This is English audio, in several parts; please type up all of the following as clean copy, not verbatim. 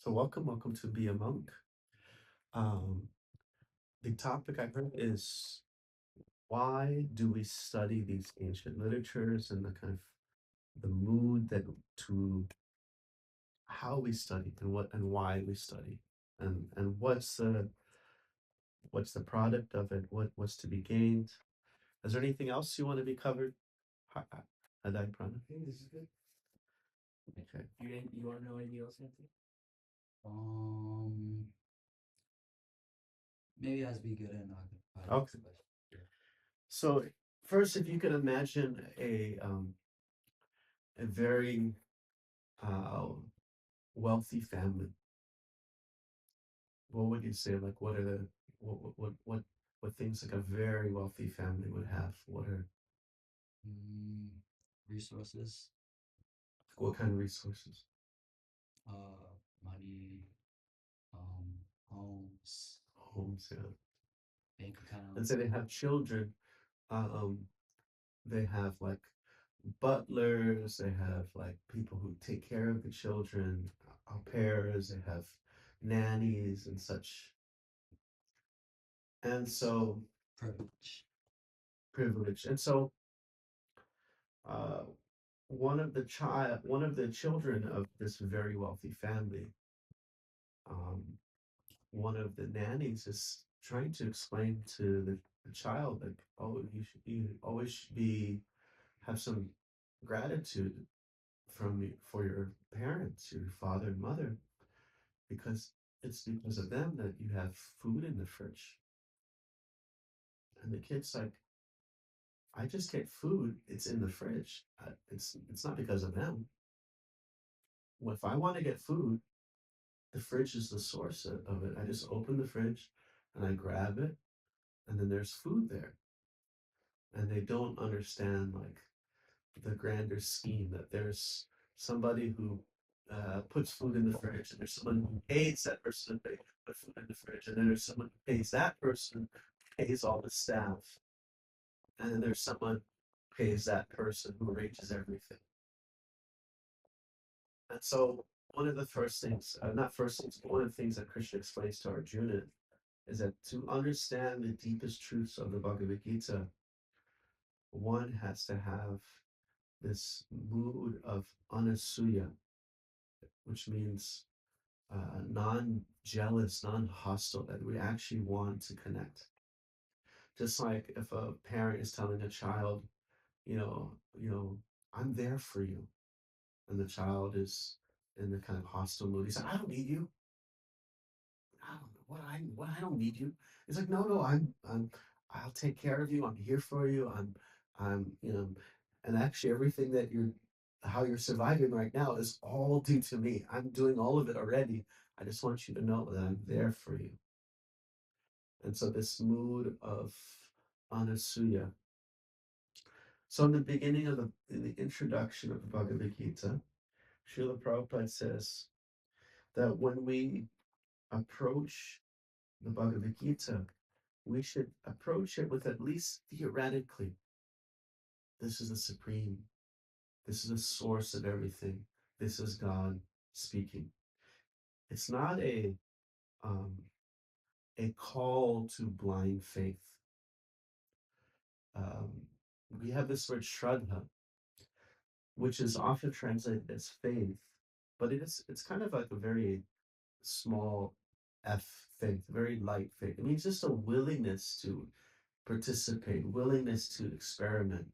So welcome to Be a Monk. Um, the topic I heard is why do we study these ancient literatures and the kind of the mood that to how we study and what and why we study and what's the product of it? What's to be gained? Is there anything else you want to be covered? Adai Prana. I think this is good. Okay. You want to know anything else, Anthony? Um, Maybe it has to be good and not good. Okay. So first, if you could imagine a very uh, wealthy family, what would you say? Like, what are the what things like a very wealthy family would have? What are Mm, Resources, what kind of resources? money, homes, Homes, yeah. bank And say accounts. they have children. Um, they have like butlers. They have like people who take care of the children, au pairs. They have nannies and such. And so Privilege. privilege. And so uh, one of the children of this very wealthy family, um, one of the nannies is trying to explain to the child like, oh, you always should be have some gratitude for your parents, your father and mother, because it's because of them that you have food in the fridge. And the kid's like, I just get food. It's in the fridge. It's not because of them. Well, if I want to get food, the fridge is the source of it. I just open the fridge and I grab it, and then there's food there. And they don't understand like the grander scheme that there's somebody who puts food in the fridge, and there's someone who pays that person to put food in the fridge, and then there's someone who pays that person, pays all the staff, and then there's someone who pays that person who arranges everything. And so one of the first things, not first things, but one of the things that Krishna explains to Arjuna is that to understand the deepest truths of the Bhagavad Gita, one has to have this mood of anasuya, which means non-jealous, non-hostile, that we actually want to connect. Just like if a parent is telling a child, I'm there for you, and the child is in the kind of hostile mood. He's like, I don't need you. I don't know what I don't need you. He's like, no, I'll take care of you. I'm here for you. And actually everything that how you're surviving right now is all due to me. I'm doing all of it already. I just want you to know that I'm there for you. And so this mood of anasuya. So in the beginning in the introduction of the Bhagavad Gita, Srila Prabhupada says that when we approach the Bhagavad Gita, we should approach it with at least theoretically, this is the supreme, this is the source of everything, this is God speaking. It's not um, a call to blind faith. Um, we have this word shraddha, which is often translated as faith, but it's kind of like a very small f faith, very light faith. It means just a willingness to participate, willingness to experiment.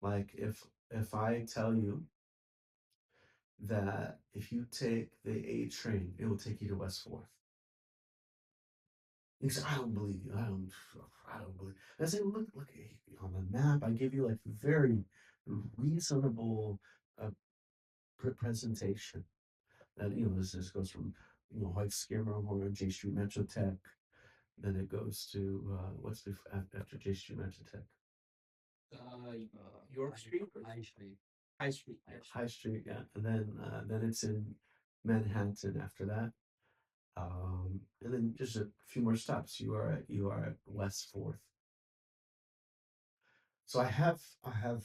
Like if I tell you that if you take the A train, it will take you to West Fourth. You say, I don't believe you. I don't believe. I say, look on the map. I give you like very reasonable uh, presentation. And this goes from White Skimmer or J Street Metro Tech. Then it goes to what's after J Street Metro Tech? York Street, High Street. High Street, High Street, yeah. And then it's in Manhattan after that. And then just a few more stops. You are at West Fourth. So I have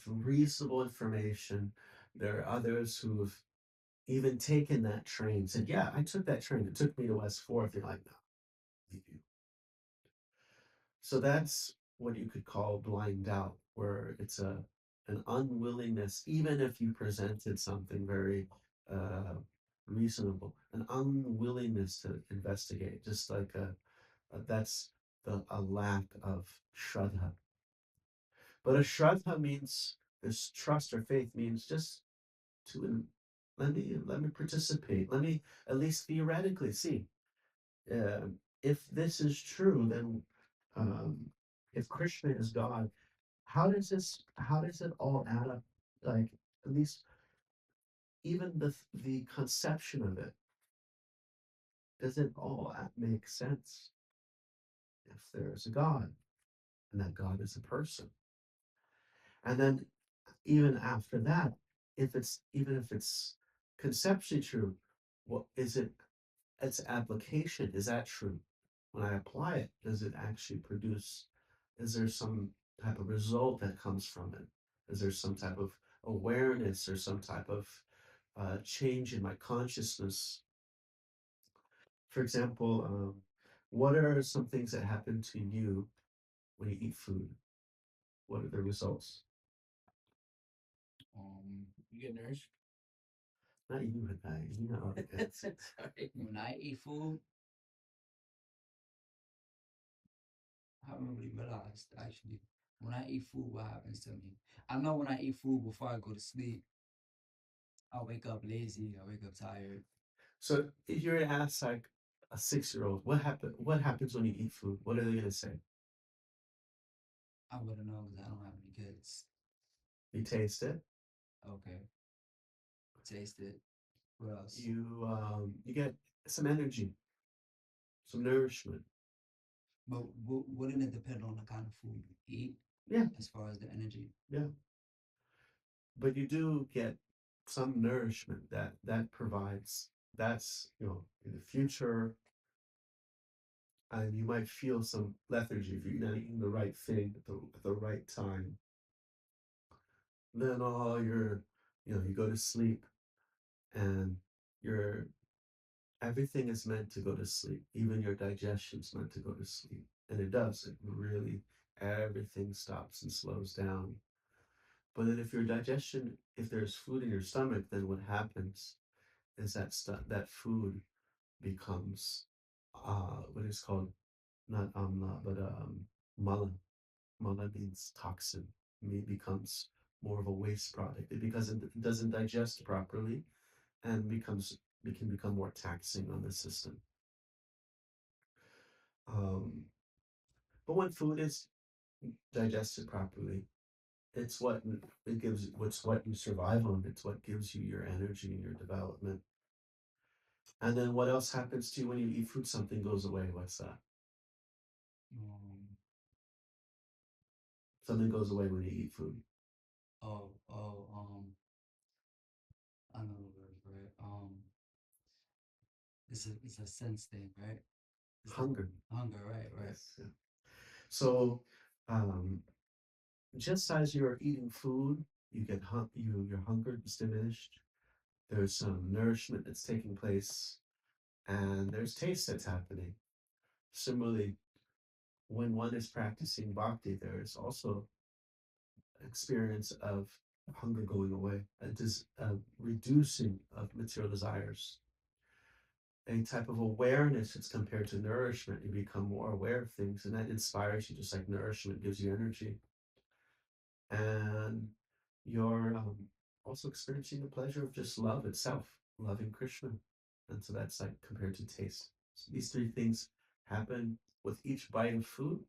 reasonable information. There are others who've even taken that train, said, "Yeah, I took that train. It took me to West Fourth." You're like, "No, leave you." So that's what you could call blind doubt, where it's a an unwillingness, even if you presented something very uh, reasonable, an unwillingness to investigate, just like that's a lack of shraddha. But a shraddha means this trust or faith means just to let me participate. Let me at least theoretically see if this is true. Then um, if Krishna is God, how does it all add up? Like at least even the conception of it, does it all make sense if there is a God and that God is a person? And then even after that, if it's even if it's conceptually true, what is it, its application, is that true? When I apply it, does it actually produce, is there some type of result that comes from it? Is there some type of awareness or some type of change in my consciousness? For example, what are some things that happen to you when you eat food? What are the results? You get nourished. Not you and I, you know. Sorry. When I eat food, I haven't really realized actually. When I eat food, what happens to me? I know when I eat food before I go to sleep, I wake up lazy. I wake up tired. So if you were to ask like a 6-year-old, what happens when you eat food? What are they gonna say? I wouldn't know because I don't have any kids. You taste it, Okay, taste it. What else? you get some energy, some nourishment. But wouldn't it depend on the kind of food you eat Yeah, as far as the energy? yeah. But you do get some nourishment that provides, that's in the future, and you might feel some lethargy if you're not eating the right thing at the right time. Then all your you go to sleep and your everything is meant to go to sleep. Even your digestion's meant to go to sleep. And it does. It really, everything stops and slows down. But then if your digestion, if there's food in your stomach, then what happens is that that food becomes what is called, not amla, but mala. Mala means toxin. It becomes more of a waste product. It doesn't digest properly and it can become more taxing on the system. Um, but when food is digested properly, it's what it gives. What's what you survive on. It's what gives you your energy and your development. And then what else happens to you when you eat food? Something goes away. What's that? Um, Something goes away when you eat food. oh, oh, I know the word for it. It's a sense thing, right? It's like Hunger. hunger, right, right. Yes. Yeah. So, um, just as you're eating food, your hunger is diminished. There's some nourishment that's taking place, and there's taste that's happening. Similarly, when one is practicing bhakti, there is also experience of hunger going away, a reducing of material desires, a type of awareness as compared to nourishment. You become more aware of things, and that inspires you, just like nourishment gives you energy. And you're also experiencing the pleasure of just love itself, loving Krishna. And so that's like compared to taste. So these three things happen with each bite of food.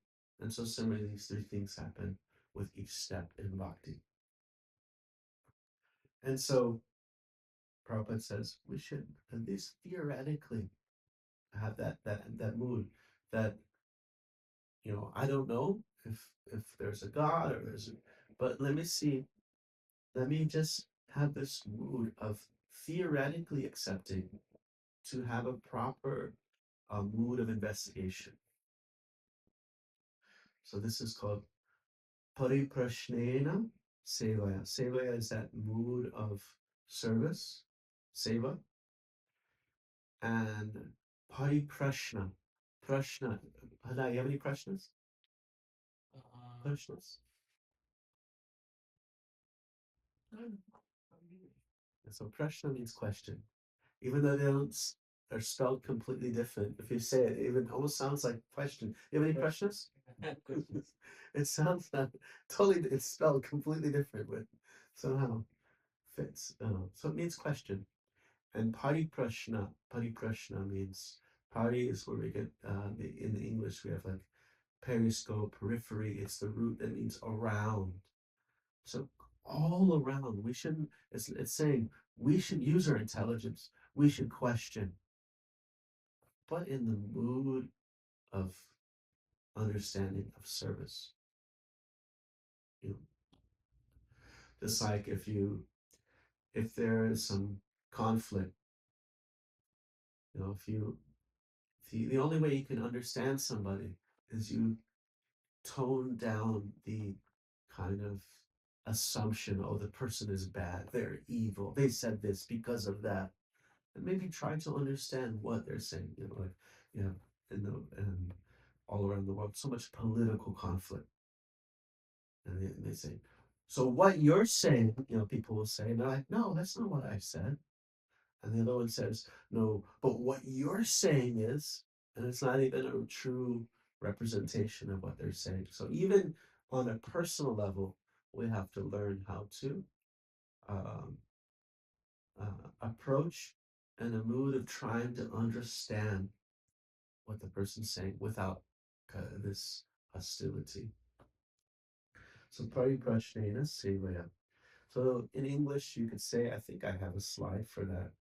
And so similarly, these three things happen with each step in bhakti. And so Prabhupada says we should at least theoretically have that mood that, I don't know if there's a God or there's a, but let me just have this mood of theoretically accepting to have a proper mood of investigation. So this is called pariprashnena sevaya. Sevaya is that mood of service. seva, and pariprashna. Prashna. Hada, you have any prashnas? Prashnas? So prashna means question. Even though they don't, they're spelled completely different. If you say it, it even almost sounds like question. You have any prashnas? It sounds like totally, it's spelled completely different, but somehow fits. So it means question. And pariprashna means, pari is where we get, in the English, we have like periscope, periphery. It's the root that means around. So all around, we shouldn't, it's saying we should use our intelligence. We should question, but in the mood of understanding of service. You know, just like if there is some conflict, if you the only way you can understand somebody is you tone down the kind of assumption, oh, the person is bad, they're evil, they said this because of that, and maybe try to understand what they're saying. Like you know, and all around the world, so much political conflict, and they say, so what you're saying, people will say, and they're like, no, that's not what I said. And the other one says, no, but what you're saying is, and it's not even a true representation of what they're saying. So even on a personal level, we have to learn how to um, approach in a mood of trying to understand what the person's saying without this hostility. So pariprashnena sevaya. So in English, you could say, I think I have a slide for that.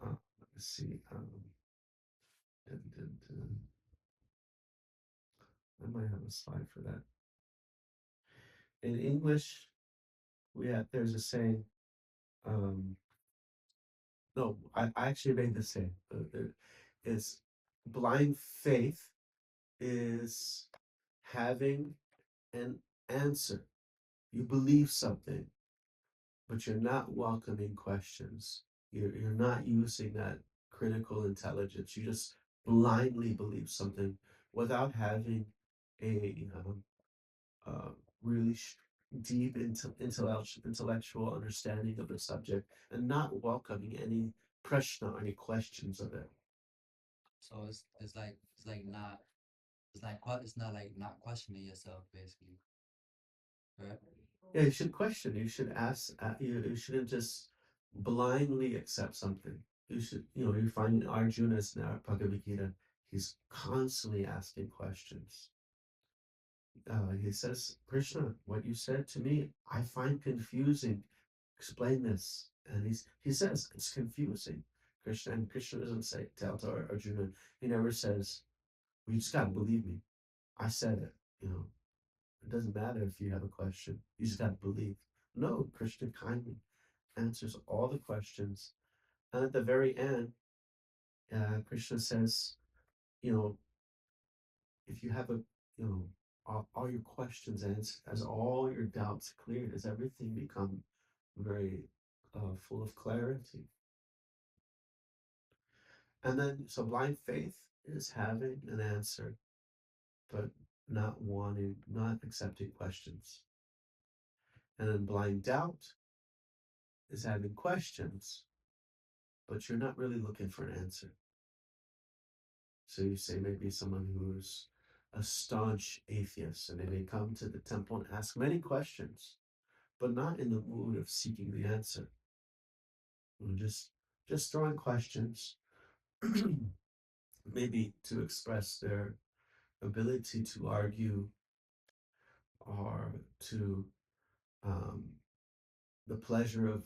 Let's see. Dun, dun, dun. I might have a slide for that. In English, there's a saying. Um, no, I actually made this saying. Is blind faith is having an answer. You believe something, but you're not welcoming questions. You're not using that critical intelligence. You just blindly believe something without having a uh, really deep intellectual understanding of the subject, and not welcoming any prashna, any questions of it. So it's not like not questioning yourself basically, right? Yeah, you should question. You should ask. You shouldn't just blindly accept something. You should, you find Arjuna's in our Bhagavad Gita. He's constantly asking questions. He says, Krishna, what you said to me, I find confusing. Explain this. And he says it's confusing. Krishna doesn't say tell to Arjuna. He never says, well, you just gotta believe me. I said it. It doesn't matter if you have a question. You just gotta believe. No, Krishna kindly answers all the questions. And at the very end, Krishna says, you know, if you have all your questions answered, as all your doubts cleared, as everything become very full of clarity. And then, so blind faith is having an answer, but not accepting questions. And then blind doubt is having questions, but you're not really looking for an answer. So you say maybe someone who's a staunch atheist, and they may come to the temple and ask many questions, but not in the mood of seeking the answer. Just throwing questions, maybe to express their ability to argue, or to um, the pleasure of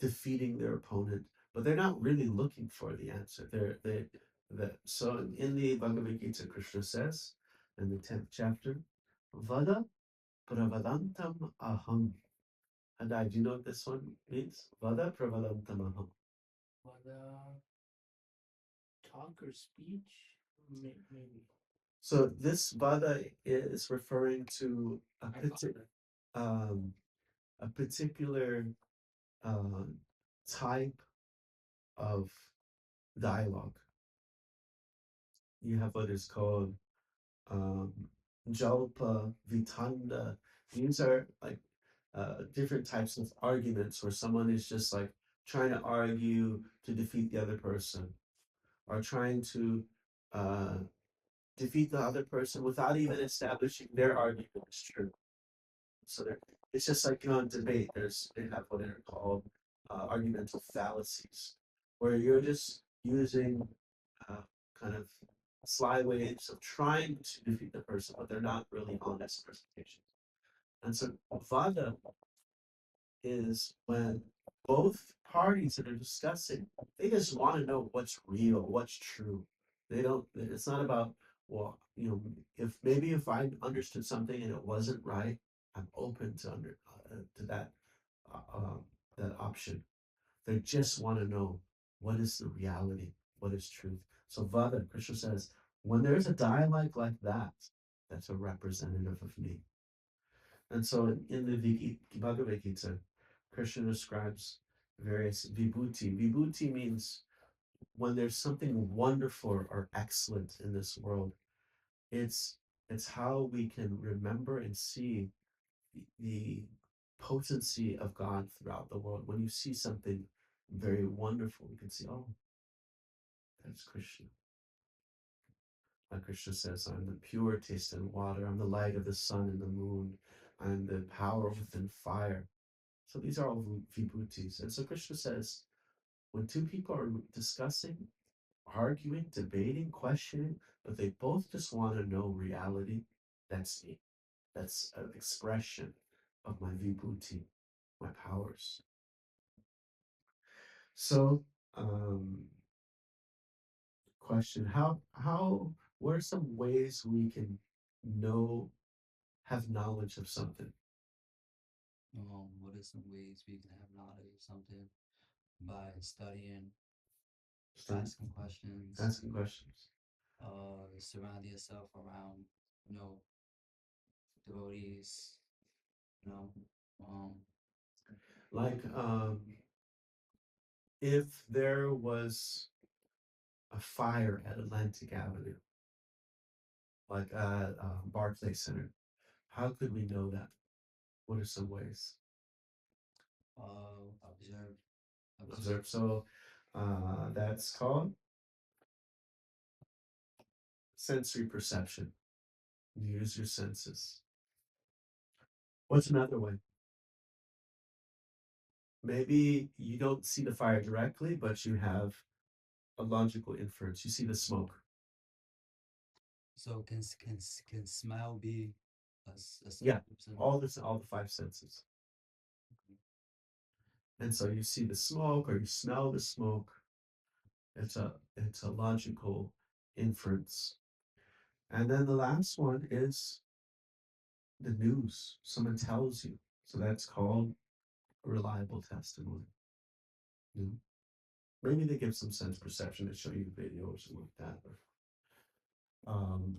defeating their opponent, but they're not really looking for the answer. So in the Bhagavad Gita, Krishna says in the 10th chapter, Vada Pravadantam Aham. And I do you know what this one means? Vada Pravadantam Aham. Whether talk or speech, maybe. So this Vada is referring to um, a particular uh, type of dialogue. You have what is called um, Jalpa, Vitanda. These are like different types of arguments where someone is just like trying to argue to defeat the other person, or trying to uh, defeat the other person without even establishing their argument is true. So it's just like, in debate, they have what are called argumental fallacies, where you're just using uh, kind of sly ways of trying to defeat the person, but they're not really honest presentations. And so Vada is when both parties that are discussing, they just want to know what's real, what's true. They don't, it's not about, well, if I understood something and it wasn't right, I'm open to uh, um, that option. They just want to know what is the reality, what is truth. So Vada, Krishna says, when there's a dialogue like that, that's a representative of me. And so in the Bhagavad Gita, Krishna describes various vibhuti. Vibhuti means when there's something wonderful or excellent in this world, it's it's how we can remember and see the potency of God throughout the world. When you see something very wonderful, you can see, oh, that's Krishna. Like Krishna says, I'm the pure taste and water, I'm the light of the sun and the moon, I'm the power within fire. So these are all vibhutis. And so Krishna says, when two people are discussing, arguing, debating, questioning, but they both just want to know reality, that's me. That's an expression of my vibhuti, my powers. So, question: what are some ways we can know, have knowledge of something? What are some ways we can have knowledge of something? By studying, Start asking questions, asking questions. surround yourself around, you know, devotees, you know, um, Like, if there was a fire at Atlantic Avenue, like at Barclay Center, how could we know that? What are some ways? observe, observe. Observe. So that's called sensory perception. You use your senses. What's another way? Maybe you don't see the fire directly, but you have a logical inference. You see the smoke. So can smell be a Yeah, person? all the five senses. And so you see the smoke or you smell the smoke. It's a logical inference. And then the last one is the news. Someone tells you. So that's called a reliable testimony. You know? Maybe they give some sense perception to show you video or something like that. Um,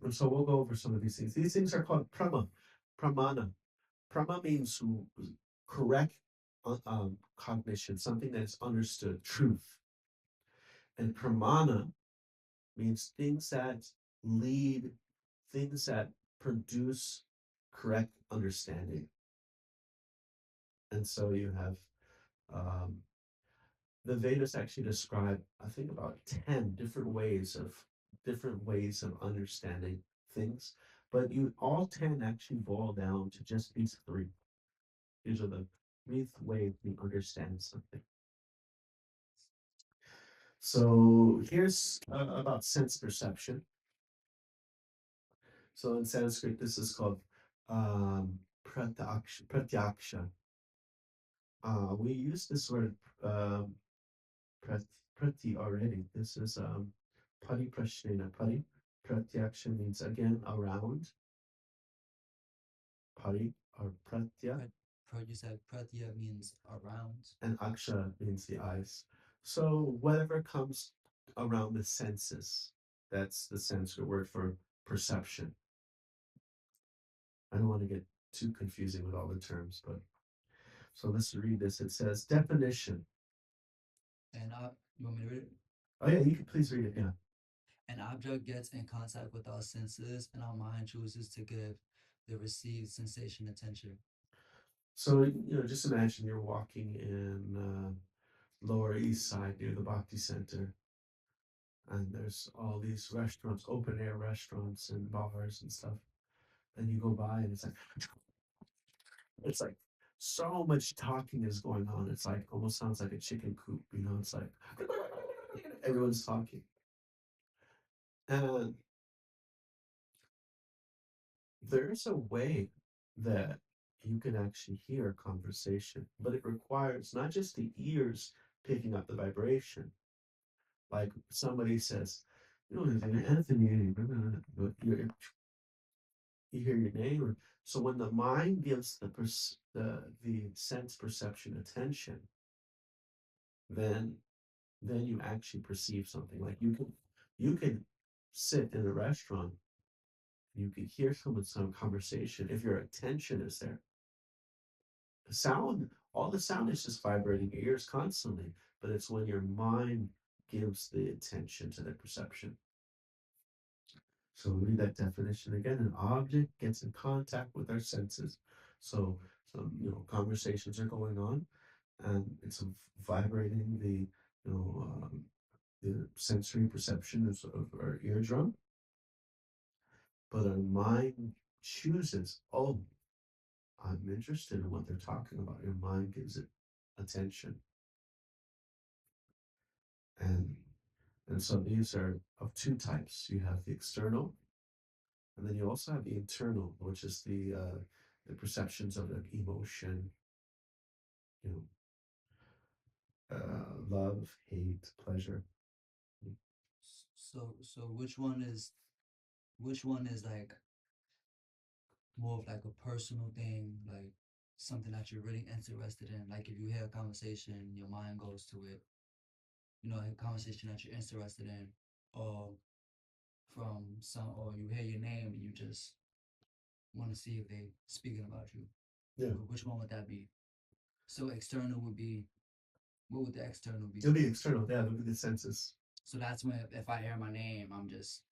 and so we'll go over some of these things. These things are called pramana. Prama means correct cognition, something that's understood, truth. And pramana means things that lead, things that produce correct understanding. And so you have um, the Vedas actually describe, I think, about 10 different ways of understanding things. But you all 10 actually boil down to just these three. These are the three ways we understand something. So here's about sense perception. So in Sanskrit, this is called pratyaksha. We use this word um, prati already. This is pariprashrena. Pratyaksha means again around. Pari or pratya. You said pratya means around. And aksha means the eyes. So whatever comes around the senses, that's the Sanskrit word for perception. I don't want to get too confusing with all the terms, but So let's read this. It says definition. And you want me to read it? Oh yeah, you can please read it. Yeah. An object gets in contact with our senses, and our mind chooses to give the received sensation attention. So just imagine you're walking in Lower East Side near the Bhakti Center, and there's all these restaurants, open air restaurants and bars and stuff. And you go by, and it's like so much talking is going on. It's like almost sounds like a chicken coop. It's like everyone's talking, and there's a way that you can actually hear a conversation, but it requires not just the ears picking up the vibration. Like somebody says, Anthony, you hear your name. So when the mind gives the sense perception attention, then you actually perceive something. Like you can sit in a restaurant, you could hear some conversation if your attention is there. Sound, all the sound is just vibrating your ears constantly, but it's when your mind gives the attention to the perception. So read that definition again. An object gets in contact with our senses. So some conversations are going on, and it's vibrating the sensory perception of our eardrum. But our mind chooses, oh, I'm interested in what they're talking about. Your mind gives it attention. And so these are of two types. You have the external, and then you also have the internal, which is the perceptions of like emotion, you love, hate, pleasure. So which one is like more of like a personal thing, like something that you're really interested in. Like if you hear a conversation, your mind goes to it. A conversation that you're interested in, or or you hear your name and you just want to see if they speaking about you. Yeah, Which one would that be? So external would be, what would the external be? it'll be external. Yeah, it'll be the senses. So that's when if I hear my name, I'm just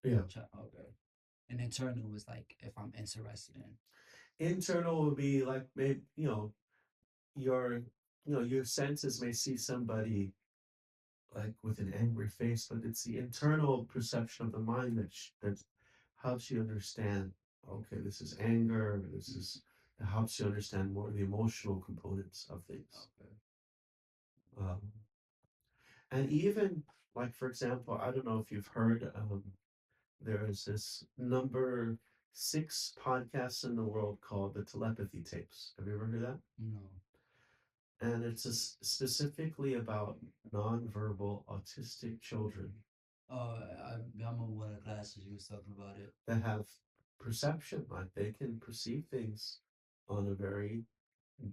Yeah, okay. And internal is like if I'm interested in. internal will be like maybe your your senses may see somebody like with an angry face, but it's the internal perception of the mind that helps you understand. Okay, this is anger. This is It helps you understand more the emotional components of things. Okay. Um, and even like for example, I don't know if you've heard. There is this number 6 podcast in the world called the Telepathy Tapes. Have you ever heard that? No. And it's specifically about nonverbal autistic children I remember one of the classes you was talking about it. that have perception, like they can perceive things on a very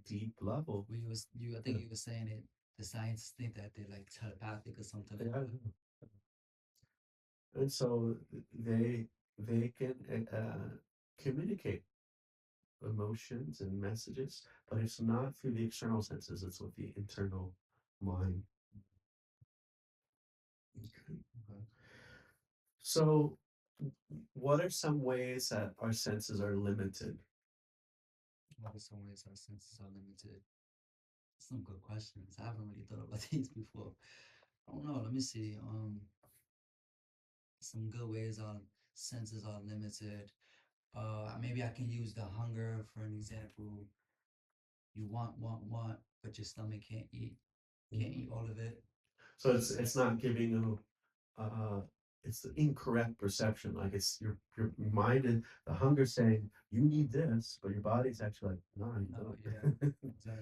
deep level. I think you were saying it. The scientists think that they're like telepathic or something like Yeah. that. And so they can communicate emotions and messages, but it's not through the external senses, it's with the internal mind. Okay. Okay. So, what are some ways that our senses are limited? What are some ways our senses are limited? Some good questions. I haven't really thought about these before. I don't know. Let me see. Some good ways our senses are limited. Maybe I can use the hunger for an example. You want, but your stomach can't eat all of it. So it's not giving you it's the incorrect perception. Like it's your mind and the hunger saying you need this, but your body's actually like, no, you No, don't. yeah,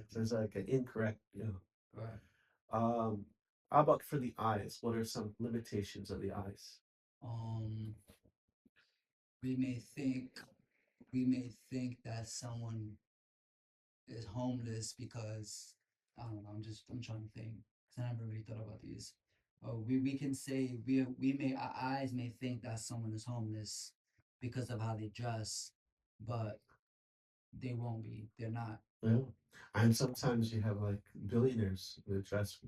So exactly. it's like an incorrect, Right. Um, how about for the eyes? What are some limitations of the eyes? Um, we may think we may think that someone is homeless because I don't know. I'm trying to think. 'Cause I never really thought about these. We can say our eyes may think that someone is homeless because of how they dress, but they won't be. They're not. Yeah. And sometimes you have like billionaires that dress,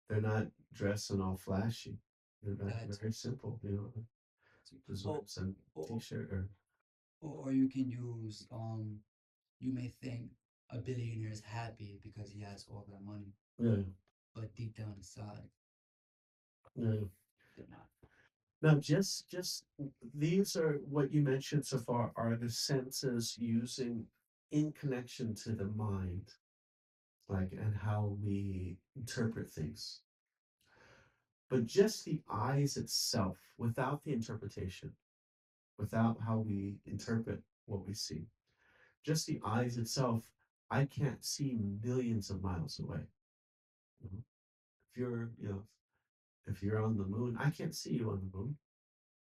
they're not dressing all flashy. They're like That very simple, just or wearing some or t-shirt or or you can use you may think a billionaire is happy because he has all that money, yeah, but deep down inside, yeah. they're not. Now, just these are what you mentioned so far are the senses using in connection to the mind, like and how we interpret things. But just the eyes itself, without the interpretation, without how we interpret what we see, just the eyes itself, I can't see millions of miles away. You know? If you're, if you're on the moon, I can't see you on the moon.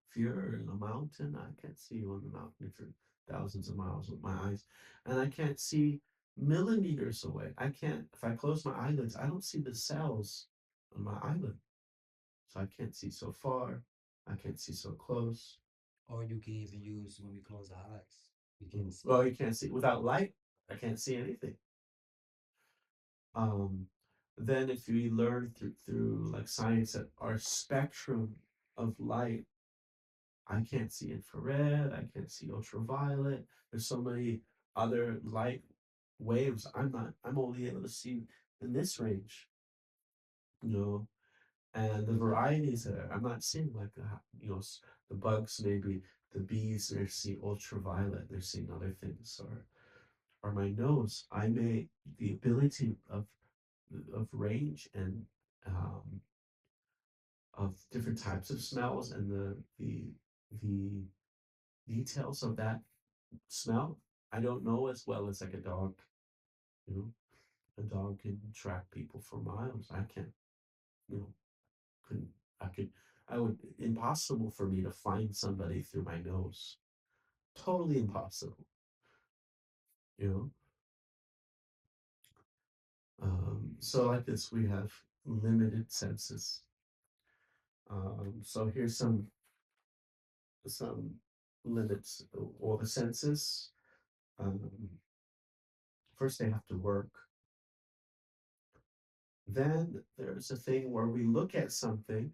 If you're in a mountain, I can't see you on the mountain if you're thousands of miles with my eyes. And I can't see millimeters away. I can't, if I close my eyelids, I don't see the cells on my eyelid. So I can't see so far. I can't see so close. Or you can even use when we close our eyes. We can see. Well, you can't see without light. I can't see anything. Um, then if we learn through like science that our spectrum of light, I can't see infrared, I can't see ultraviolet. There's so many other light waves. I'm only able to see in this range, you know, and the varieties there. I'm not seeing like the bugs maybe the bees they're seeing ultraviolet, they're seeing other things, or my nose. I may the ability of range and um, of different types of smells and the details of that smell. I don't know as well as like a dog. You know, a dog can track people for miles. I can't. You know, couldn't. I could. I would. Impossible for me to find somebody through my nose. Totally impossible. You know. So like this, we have limited senses. So here's some limits or the senses. Um, First, they have to work. Then there's a thing where we look at something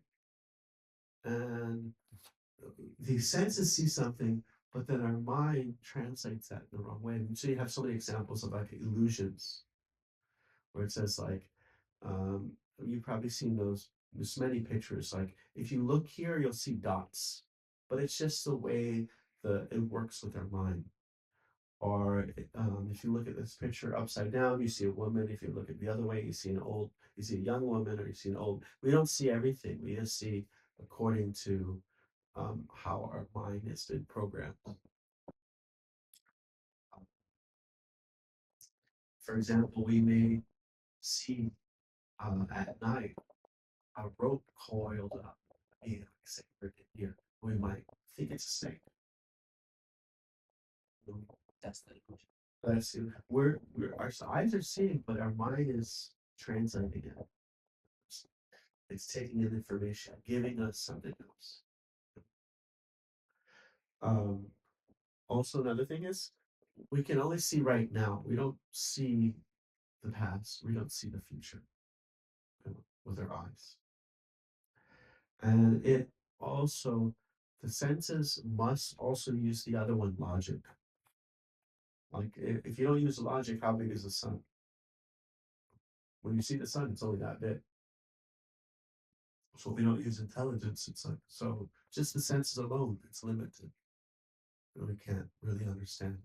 and the senses see something, but then our mind translates that in the wrong way. And so you have so many examples of like illusions where it says like, um, you've probably seen those. There's many pictures. Like if you look here, you'll see dots, but it's just the way it works with our mind. Or if you look at this picture upside down, you see a woman. If you look at the other way, you see a young woman, or you see an old. We don't see everything. We just see according to how our mind has been programmed. For example, we may see at night a rope coiled up, like sacred in here. We might think it's a snake. That's the illusion. But I see our eyes are seeing, but our mind is translating it. It's taking in information, giving us something else. Um, Also, another thing is we can only see right now. We don't see the past. We don't see the future with our eyes. And it also, the senses must also use the other one, logic. Like if you don't use logic, how big is the sun? When you see the sun, it's only that big. So if we don't use intelligence, it's like so just the senses alone, it's limited. We can't really understand.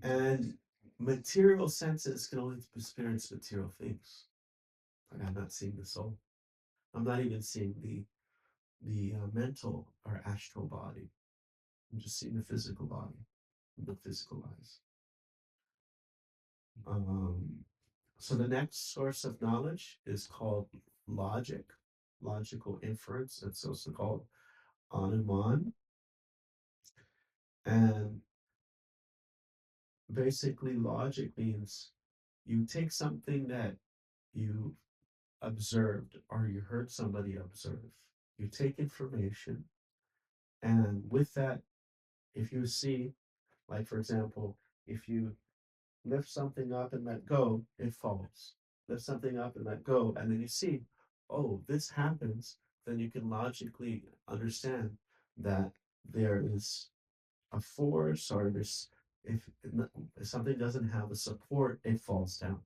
And material senses can only experience material things. Like I'm not seeing the soul. I'm not even seeing the mental or astral body. I'm just seeing the physical body, the physical eyes. Um, so the next source of knowledge is called logic, logical inference. It's also called Anuman. And basically, logic means you take something that you observed or you heard somebody observe. You take information, and with that, if you see Like, for example, if you lift something up and let go, it falls. Lift something up and let go, and then you see, oh, this happens, then you can logically understand that there is a force, or there's if something doesn't have a support, it falls down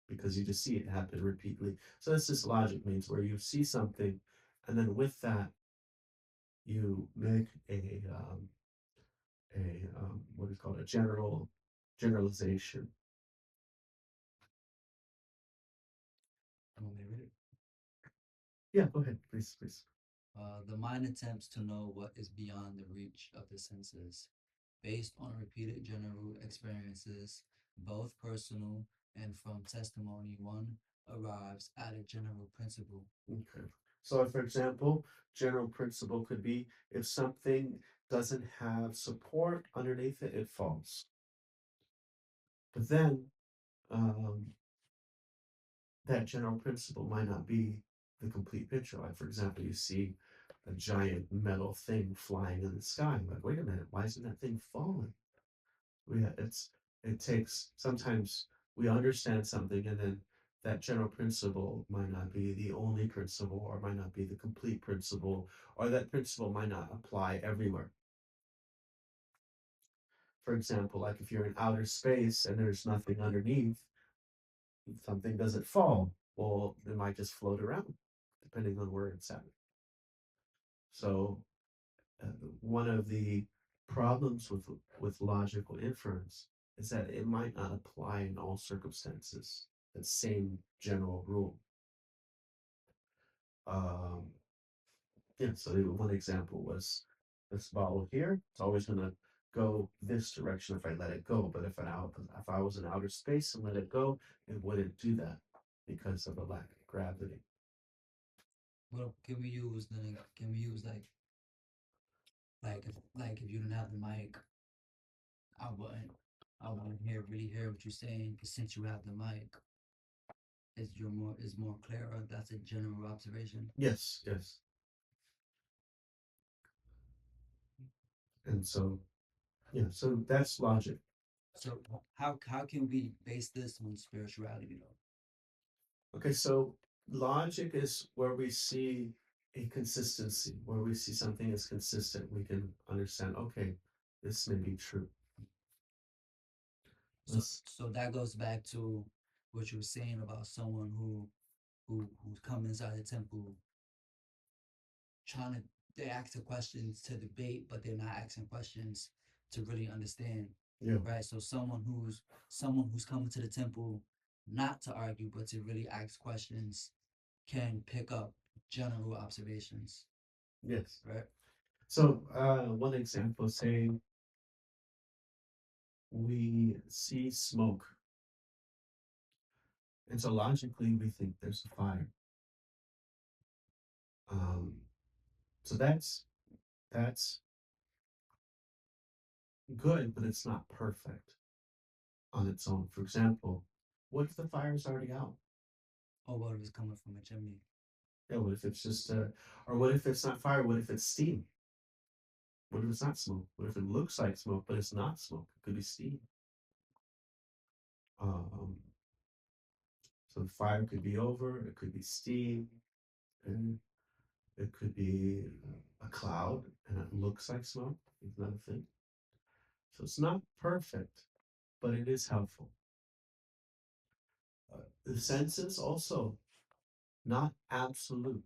because you just see it happen repeatedly. So that's just logic means where you see something, and then with that you make a what is called a generalization. You want me to read it? Yeah, go ahead, please, please. The mind attempts to know what is beyond the reach of the senses, based on repeated general experiences, both personal and from testimony. One arrives at a general principle. Okay. So, for example, general principle could be if something doesn't have support underneath it, it falls. But then that general principle might not be the complete picture. Like, for example, you see a giant metal thing flying in the sky. Like, wait a minute, why isn't that thing falling? It takes sometimes we understand something, and then that general principle might not be the only principle, or might not be the complete principle, or that principle might not apply everywhere. For example, like if you're in outer space and there's nothing underneath, something doesn't fall. Well, it might just float around, depending on where it's at. So uh, one of the problems with logical inference is that it might not apply in all circumstances. The same general rule. Um, yeah. So one example was this bottle here. It's always going to go this direction if I let it go. But if I was in outer space and let it go, it wouldn't do that because of the lack of gravity. Well, can we use then? Can we use like if you don't have the mic, I wouldn't I wouldn't really hear what you're saying. Because since you have the mic, is more clearer. That's a general observation. Yes, yes. And so, yeah, so that's logic. So how can we base this on spirituality though? Okay, so logic is where we see a consistency, where we see something is consistent, we can understand, okay, this may be true. So that goes back to what you were saying about someone who come inside the temple trying to they ask the questions to debate, but they're not asking questions to really understand. Yeah. Right. So someone who's coming to the temple not to argue but to really ask questions can pick up general observations. Yes. Right. So one example, say we see smoke, and so logically we think there's a fire. Um, so that's good, but it's not perfect on its own. For example, what if the fire's already out? Or what is coming from a chimney? Yeah, what if it's just or what if it's not fire? What if it's steam? What if it's not smoke? What if it looks like smoke, but it's not smoke? It could be steam. Um, so the fire could be over, it could be steam, and it could be a cloud, and it looks like smoke. It's another thing. So it's not perfect, but it is helpful. The senses also not absolute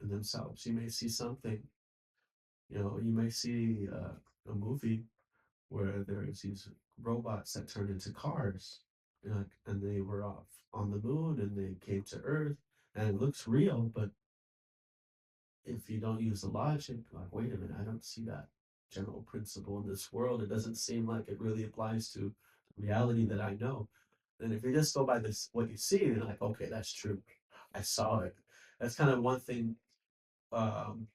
in themselves. You may see something, you may see a movie where there's these robots that turn into cars, and they were off on the moon and they came to Earth, and it looks real, but if you don't use the logic, like, wait a minute, I don't see that general principle in this world. It doesn't seem like it really applies to reality that I know. And if you just go by this, what you see, you're like, okay, that's true. I saw it. That's kind of um,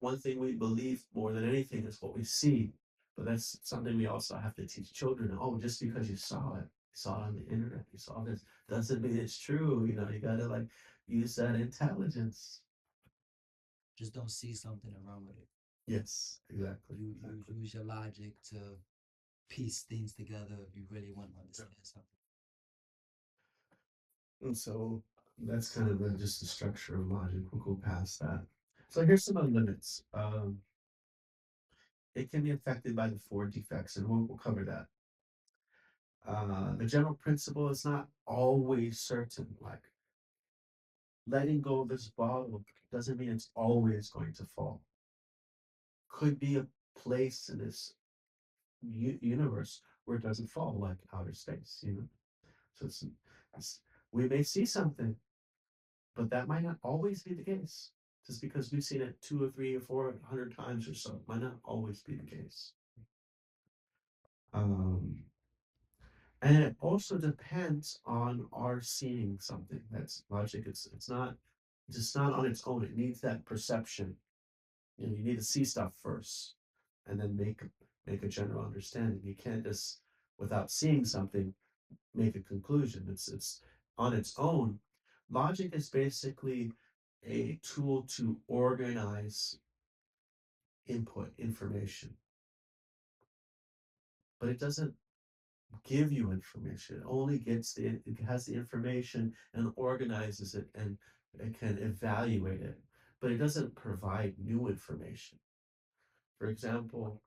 one thing we believe more than anything is what we see. But that's something we also have to teach children. Oh, just because you saw it on the internet, you saw this, doesn't mean it's true. You gotta like use that intelligence. Just don't see something and run with it. Yes, exactly, You exactly. use your logic to piece things together if you really want to understand something. And so that's kind of just the structure of logic. We'll go past that. So here's some of the limits. It can be affected by the four defects, and we'll cover that. The general principle is not always certain. Like letting go of this bottle doesn't mean it's always going to fall. Could be a place in this universe where it doesn't fall, like outer space, you know? So it's we may see something, but that might not always be the case. Just because we've seen it 2 or 3 or 400 times or so, might not always be the case. Um, and it also depends on our seeing something. That's logic. It's not just not on its own. It needs that perception. You know, you need to see stuff first, and then make a general understanding. You can't just without seeing something make a conclusion. It's on its own. Logic is basically a tool to organize input information, but it doesn't give you information. It only gets it has the information and organizes it and it can evaluate it, but it doesn't provide new information. For example,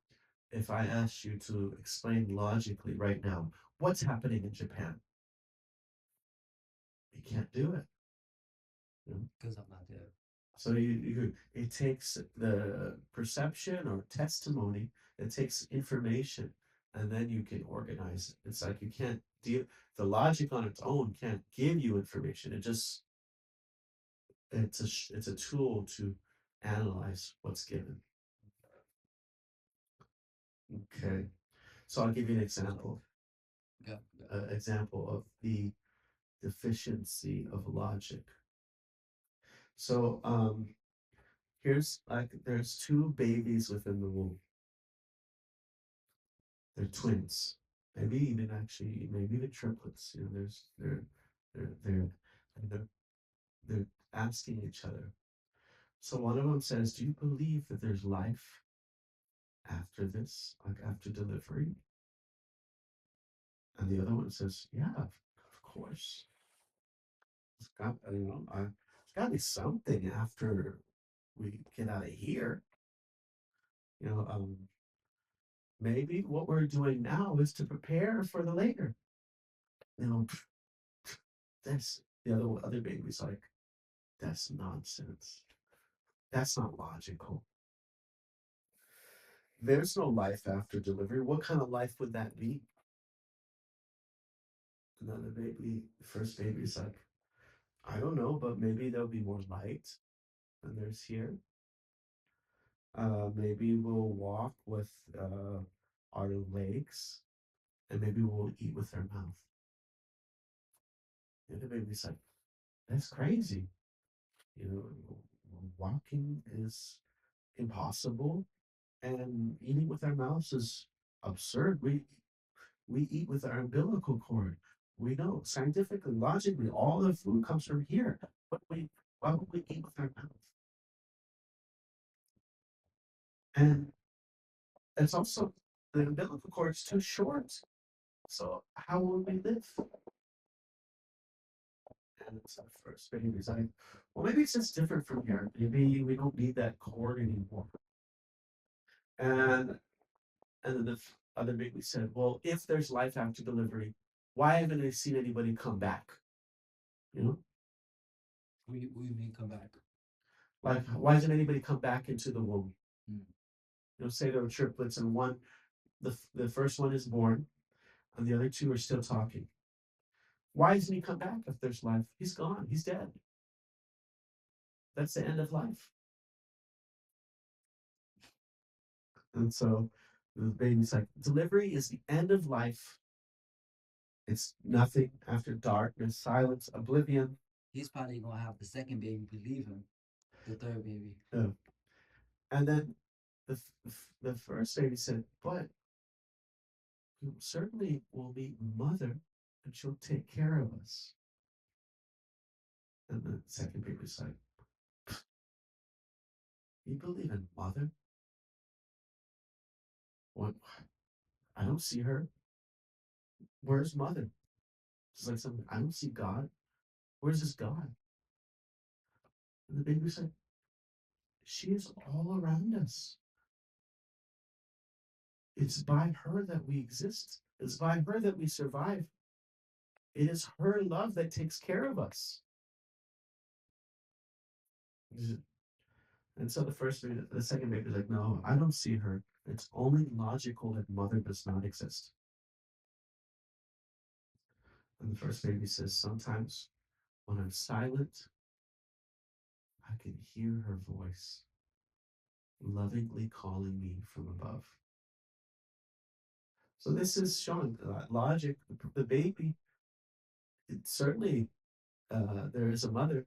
if I asked you to explain logically right now what's happening in Japan, you can't do it. You know? Because I'm not there. So it takes the perception or testimony, it takes information, and then you can organize it. It's like you can't deal the logic on its own can't give you information. It's a tool to analyze what's given. Okay, so I'll give you an So, example. yeah, yeah. Example of the deficiency of logic. So here's like there's two babies within the womb. They're twins. Maybe even actually, maybe even triplets. You know, they're and they're asking each other. So one of them says, "Do you believe that there's life after this, like after delivery?" And the other one says, "Yeah, of course. It's got it's got to be something after we get out of here. You know, maybe what we're doing now is to prepare for the later. You know, that's the other baby's like, that's nonsense. That's not logical. There's no life after delivery. What kind of life would that be?" Another baby, the first baby's like, "I don't know, but maybe there'll be more light than there's here. Maybe we'll walk with our legs, and maybe we'll eat with our mouth." The other baby's like, "That's crazy. You know, walking is impossible, and eating with our mouths is absurd. We eat with our umbilical cord. We know scientifically, logically, all the food comes from here. But why would we eat with our mouth? And it's also the umbilical cord is too short. So how will we live?" And it's the first baby's like, "Well, maybe it's just different from here. Maybe we don't need that cord anymore." And then the other baby said, "Well, if there's life after delivery, why haven't I seen anybody come back? You know, We mean come back. like why hasn't anybody come back into the womb? Mm. You know, say there were triplets and the first one is born and the other two are still talking. Why doesn't he come back if there's life? He's gone. He's dead. That's the end of life." And so the baby's like, "Delivery is the end of life. It's nothing after darkness, silence, oblivion." He's probably gonna have the second baby believe him. The third baby. Uh, and then the first baby said, "But you certainly will meet mother and she'll take care of us." And the second baby's like, "You believe in mother?" What? I don't see her. Where's mother? It's like something, I don't see God. Where's this God? And the baby said, she is all around us. It's by her that we exist. It's by her that we survive. It is her love that takes care of us. And so the second baby is like, no, I don't see her. It's only logical that mother does not exist. And the first baby says, sometimes when I'm silent, I can hear her voice lovingly calling me from above. So this is showing logic. The baby, it certainly there is a mother,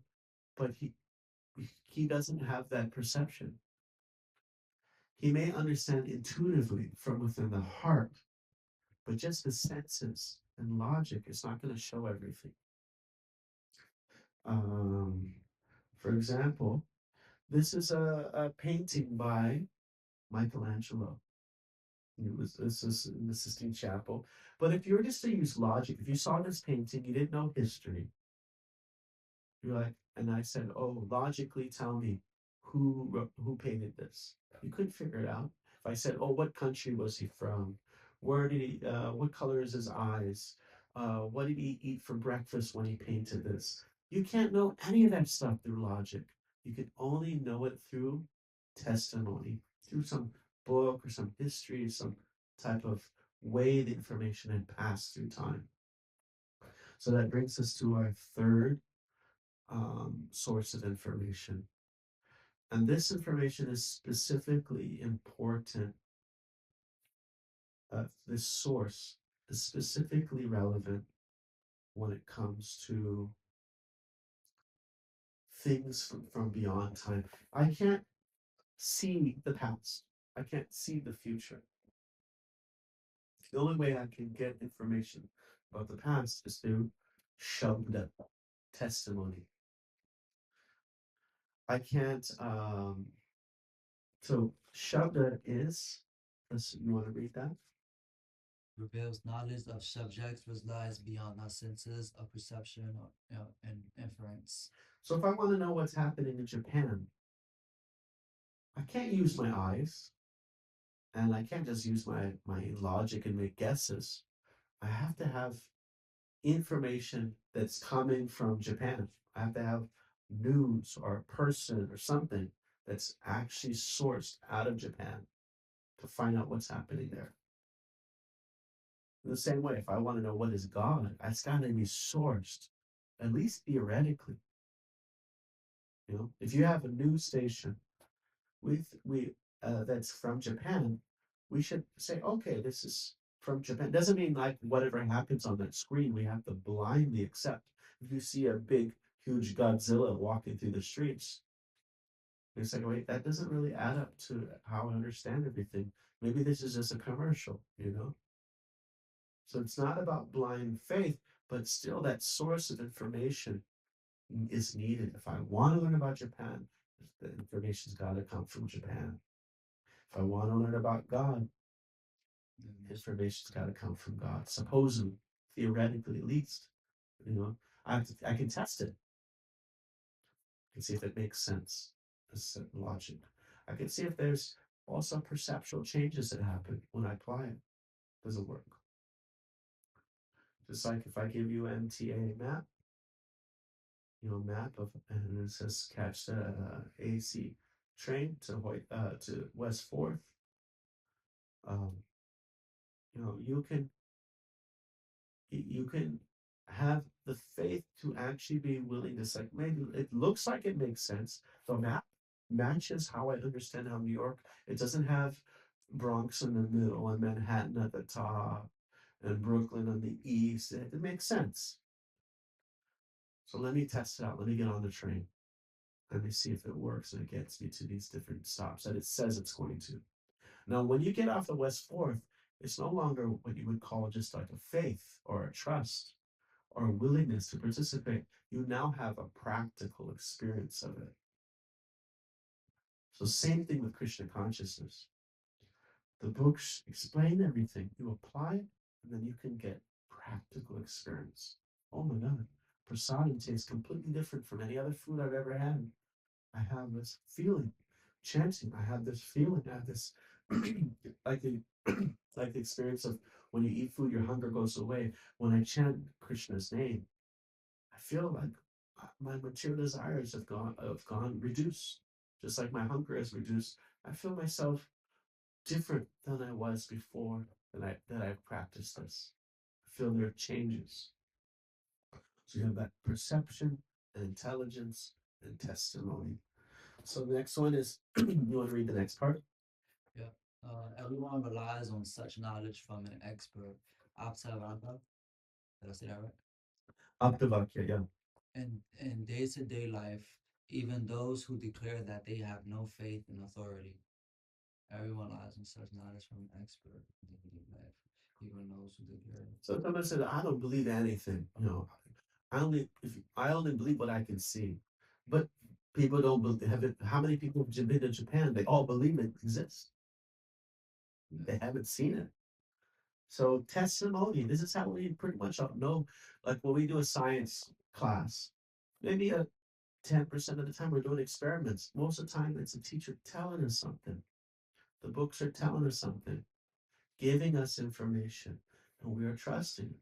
but he doesn't have that perception. He may understand intuitively from within the heart, but just the senses and logic is not going to show everything. Um, for example, this is a painting by Michelangelo. This is in the Sistine Chapel. But if you were just to use logic, if you saw this painting, you didn't know history, you're like, and I said, oh, logically tell me who painted this. You couldn't figure it out. If I said, oh, what country was he from? Where did he, what color is his eyes? What did he eat for breakfast when he painted this? You can't know any of that stuff through logic. You can only know it through testimony, through some book or some history, some type of way the information had passed through time. So that brings us to our third source of information. And this information is specifically important. This source is specifically relevant when it comes to things from beyond time. I can't see the past. I can't see the future. The only way I can get information about the past is through Shabda, testimony. I can't, so Shabda is, you want to read that? Reveals knowledge of subjects which lies beyond our senses of perception or and inference. So if I want to know what's happening in Japan, I can't use my eyes, and I can't just use my logic and make guesses. I have to have information that's coming from Japan. I have to have news or a person or something that's actually sourced out of Japan to find out what's happening there. In the same way, if I want to know what is God, it's got to be sourced, at least theoretically. You know, if you have a news station that's from Japan, we should say, okay, this is from Japan. Doesn't mean like whatever happens on that screen, we have to blindly accept. If you see a big, huge Godzilla walking through the streets, you say, wait, that doesn't really add up to how I understand everything. Maybe this is just a commercial, you know? So it's not about blind faith, but still that source of information is needed. If I want to learn about Japan, the information's got to come from Japan. If I want to learn about God, information's got to come from God. Supposedly, theoretically, at least, you know, I can test it. I can see if it makes sense, as logic. I can see if there's also perceptual changes that happen when I apply it. Does it work? Just like if I give you an MTA map, you know, map of, and it says catch the AC train to West Fourth. You know, you can have the faith to actually be willing to say, maybe it looks like it makes sense. The map matches how I understand how New York. It doesn't have Bronx in the middle and Manhattan at the top and Brooklyn on the east. It makes sense. So let me test it out. Let me get on the train. Let me see if it works and it gets me to these different stops that it says it's going to. Now, when you get off the West Fourth, it's no longer what you would call just like a faith or a trust or a willingness to participate. You now have a practical experience of it. So, same thing with Krishna consciousness. The books explain everything. You apply it, and then you can get practical experience. Oh my God. Prasadam tastes completely different from any other food I've ever had. I have this feeling. Chanting, I have this feeling. I have this like the like the experience of when you eat food, your hunger goes away. When I chant Krishna's name, I feel like my material desires have gone reduced. Just like my hunger has reduced. I feel myself different than I was before that I've practiced this. I feel there are changes. So you have that perception and intelligence and testimony. So the next one is you want to read the next part? Yeah. Everyone relies on such knowledge from an expert. Observanta. Did I say that right? Aptavakya, yeah. In day-to-day life, even those who declare that they have no faith in authority. Everyone relies on such knowledge from an expert in day-to-day life, even those who declare. So someone said, I don't believe anything. I only believe what I can see. But people don't believe have it. How many people have been to Japan? They all believe it exists. They haven't seen it. So testimony, this is how we pretty much all know. Like when we do a science class, maybe 10% of the time we're doing experiments. Most of the time it's a teacher telling us something. The books are telling us something, giving us information, and we are trusting it.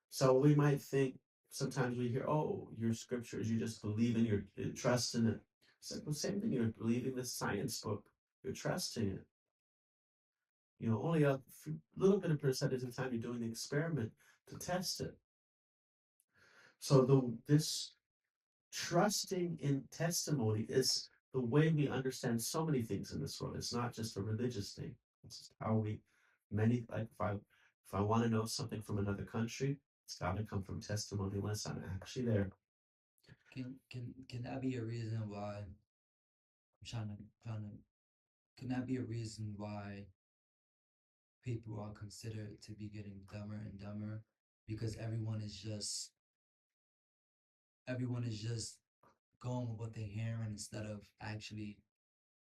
So we might think sometimes we hear, oh, your scriptures, you just believe in your trust in it. It's like the same thing, you're believing the science book, you're trusting it. Only a little bit of percentage of the time you're doing the experiment to test it. So this trusting in testimony is the way we understand so many things in this world. It's not just a religious thing. It's just how like if I want to know something from another country, it's got to come from testimony unless I'm actually there. Can that be a reason why I'm trying to can that be a reason why people are considered to be getting dumber and dumber because everyone is just going with what they're hearing instead of actually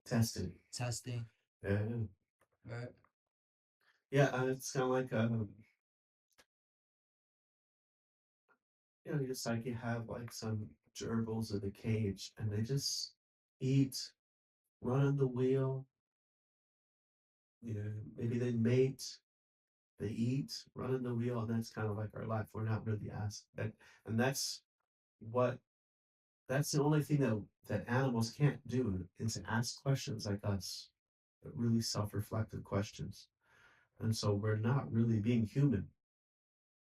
Testing. testing, Yeah. right? Yeah, it's kind of like just like you have like some gerbils in a cage and they just eat, run on the wheel, maybe they mate, they eat, run on the wheel, and that's kind of like our life. We're not really asked that, and what that's the only thing that animals can't do is ask questions like us, but really self-reflective questions. And so we're not really being human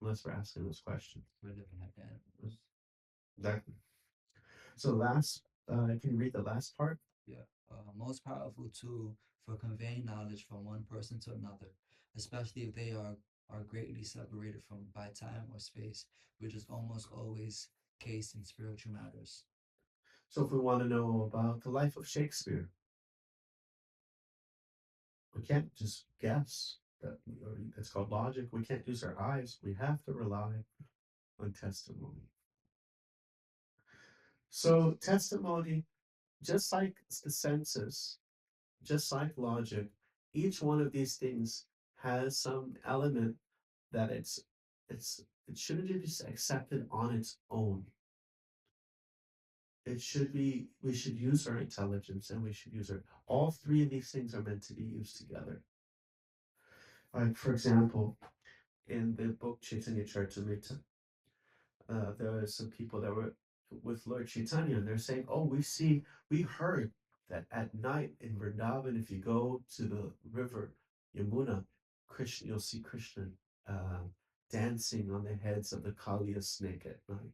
unless we're asking those questions. We're living like animals. Exactly. So can you read the last part? Yeah. Most powerful tool for conveying knowledge from one person to another, especially if they are greatly separated from by time or space, which is almost always case in spiritual matters. So if we want to know about the life of Shakespeare, we can't just guess. It's called logic. We can't use our eyes. We have to rely on testimony. So testimony, just like the senses, just like logic, each one of these things has some element that it shouldn't be just accepted on its own. We should use our intelligence and we should use all three of these things are meant to be used together. Like, for example, in the book Chaitanya Charitamrita, there are some people that were with Lord Chaitanya, and they're saying, "Oh, we heard that at night in Vrindavan, if you go to the river Yamuna, you'll see Krishna uh, dancing on the heads of the Kaliya snake at night."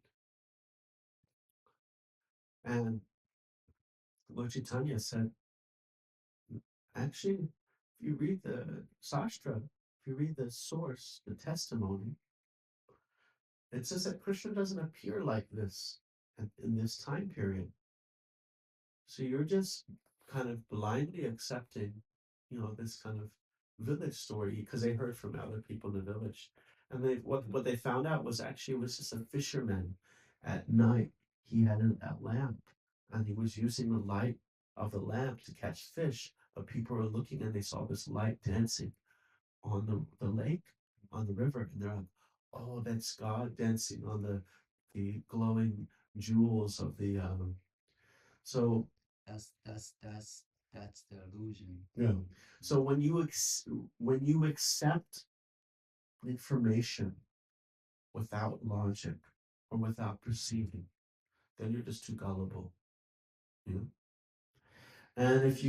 And Lord Chaitanya said, "Actually, if you read the Sastra, if you read the source, the testimony, it says that Krishna doesn't appear like this in this time period. So you're just kind of blindly accepting, this kind of village story because they heard from other people in the village. And what they found out was actually it was just a fisherman at night. He had a lamp and he was using the light of the lamp to catch fish, but people were looking and they saw this light dancing on the lake, on the river, and they're like, "Oh, that's God dancing on the glowing jewels of the." So That's the illusion. yeah. So when you accept information without logic or without perceiving, then you're just too gullible. You know? And if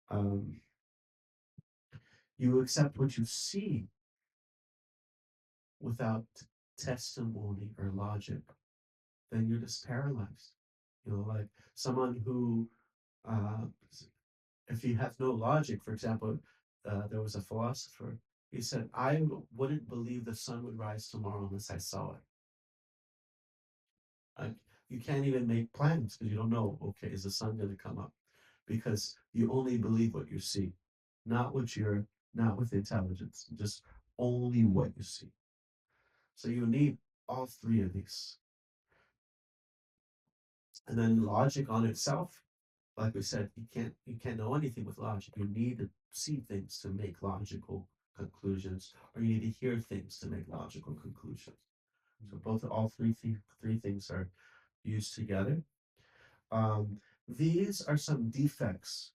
um, you accept what you see without testimony or logic, then you're just paralyzed. You know, like someone who, uh, if he has no logic, for example, there was a philosopher. He said, "I wouldn't believe the sun would rise tomorrow unless I saw it." Like you can't even make plans because you don't know. Okay, is the sun going to come up? Because you only believe what you see, not what you're not with intelligence, just only what you see. So you need all three of these. And then logic on itself, like we said, you can't know anything with logic. You need to see things to make logical conclusions, or you need to hear things to make logical conclusions. So both all three things are used together. Um, these are some defects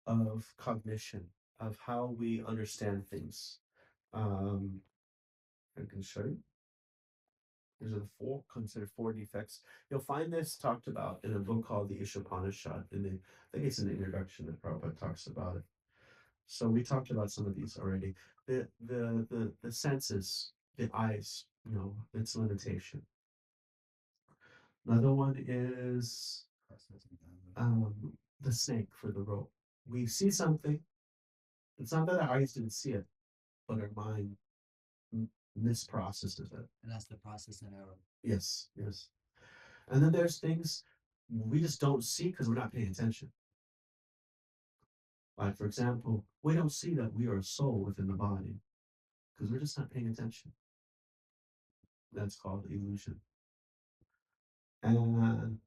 of cognition, of how we understand things. Um, I can show you. These are the four considered four defects. You'll find this talked about in a book called the Ishopanishad. I think it's in the introduction that Prabhupada talks about it. So we talked about some of these already. The senses, the eyes, its limitation. Another one is the snake for the rope. We see something. It's not that our eyes didn't see it, but our mind misprocesses it. And that's the process and error. Yes, yes. And then there's things we just don't see because we're not paying attention. Like, for example, we don't see that we are a soul within the body because we're just not paying attention. That's called illusion. And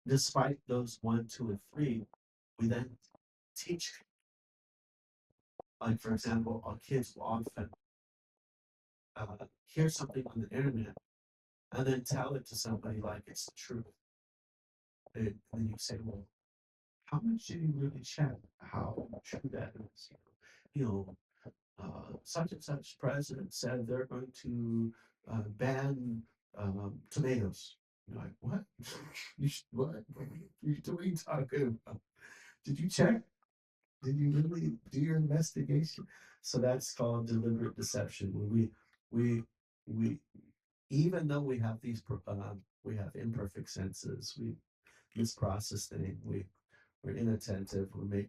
despite those one, two, and three, we then teach. Like, for example, our kids will often hear something on the internet and then tell it to somebody like it's the truth. And then you say, well, how much did you really check how true that is? You know, such and such president said they're going to ban tomatoes. You're like, what? What? What are you talking about? Did you check? Did you really do your investigation? So that's called deliberate deception. When we even though we have imperfect senses, we misprocess things. We're inattentive. We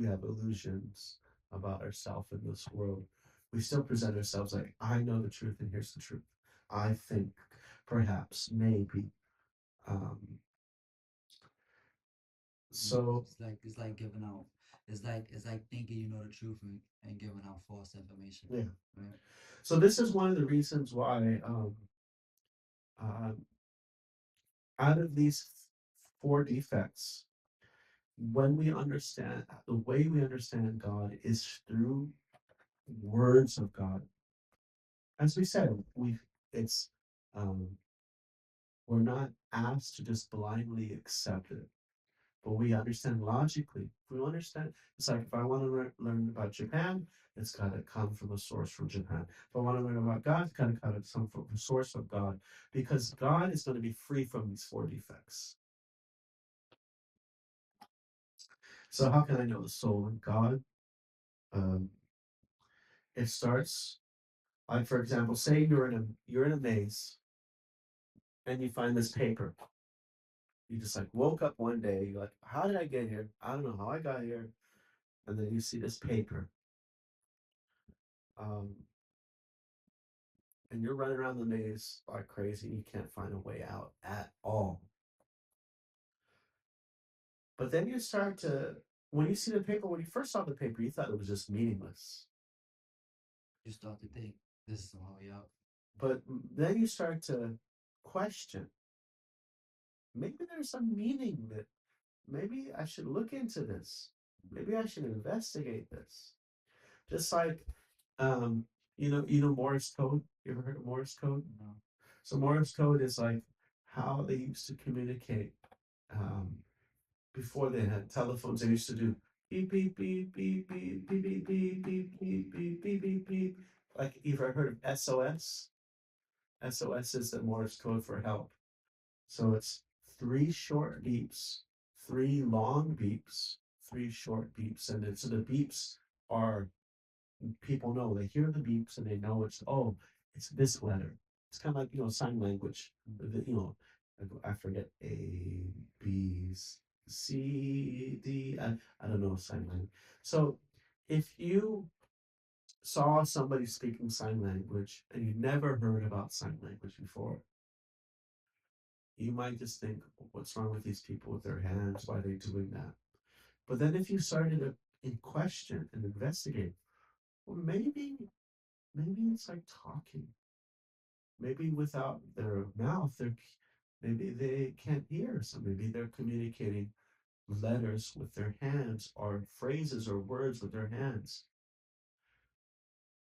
have illusions about ourselves in this world. We still present ourselves like I know the truth and here's the truth. I think, perhaps, maybe. Um, so It's like giving out. It's like thinking you know the truth and giving out false information. yeah. Right. So this is one of the reasons why uh, out of these four defects, when we understand the way we understand God is through words of God. As we said, it's um, we're not asked to just blindly accept it, but we understand logically. If we understand, it's like if I want to learn about Japan, it's got to come from a source from Japan. If I want to learn about God, it's got to come from the source of God, because God is going to be free from these four defects. So how can I know the soul of God? Um, it starts like, for example, say you're in a maze and you find this paper. You just like woke up one day, you're like, how did I get here? I don't know how I got here. And then you see this paper. Um, and you're running around the maze like crazy. You can't find a way out at all. But then you start to, when you see the paper, when you first saw the paper, you thought it was just meaningless. You start to think this is my way out. But then you start to question, maybe there's some meaning that maybe I should look into this. maybe I should investigate this. Just like, um, you know Morse code. You ever heard of Morse code? No. So Morse code is like how they used to communicate um, before they had telephones. They used to do beep beep beep beep beep beep beep beep beep beep beep beep beep beep. Like you've ever heard of SOS? SOS is the Morse code for help. So it's three short beeps, three long beeps, three short beeps, and so the beeps are people know they hear the beeps and they know it's this letter. It's kind of like sign language. I forget A B C D. I don't know sign language. So if you saw somebody speaking sign language and you never heard about sign language before, you might just think, what's wrong with these people with their hands? Why are they doing that? But then if you started to in question and investigate, well, maybe it's like talking. Maybe without their mouth, maybe they can't hear. So maybe they're communicating letters with their hands or phrases or words with their hands.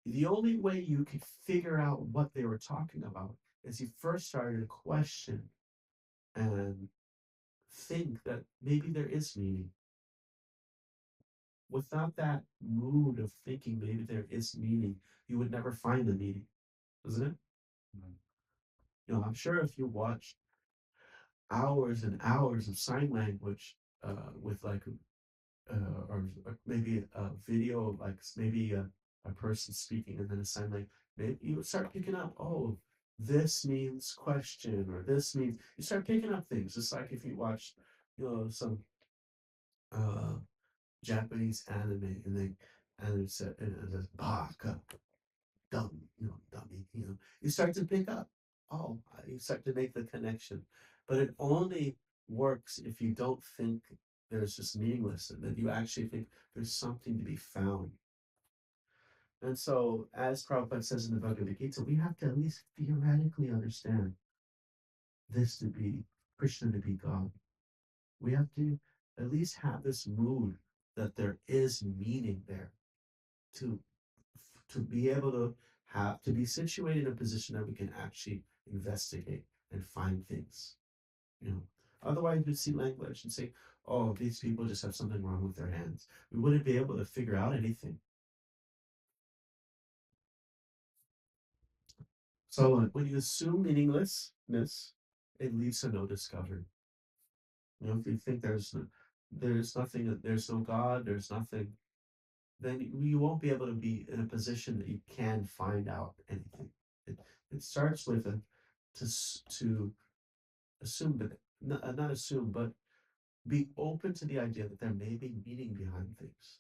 The only way you could figure out what they were talking about is you first started to question and think that maybe there is meaning. Without that mood of thinking maybe there is meaning, you would never find the meaning, isn't it? Mm. I'm sure if you watch hours and hours of sign language with like or maybe a video of like maybe a person speaking and then a sign language, maybe you would start picking up, oh, this means question or this means you start picking up things. Just like if you watch, some uh Japanese anime and it says baka dumb, dummy, you start to pick up. Oh, you start to make the connection. But it only works if you don't think there's just meaningless and that you actually think there's something to be found. And so, as Prabhupada says in the Bhagavad Gita, we have to at least theoretically understand this to be Krishna to be God. We have to at least have this mood that there is meaning there to to be able to have to be situated in a position that we can actually investigate and find things. You know, otherwise we'd see language and say, "Oh, these people just have something wrong with their hands." We wouldn't be able to figure out anything. So when you assume meaninglessness, it leads to no discovery. If you think there's nothing, there's no God, there's nothing, then you won't be able to be in a position that you can find out anything. It starts with to assume that not assume, but be open to the idea that there may be meaning behind things.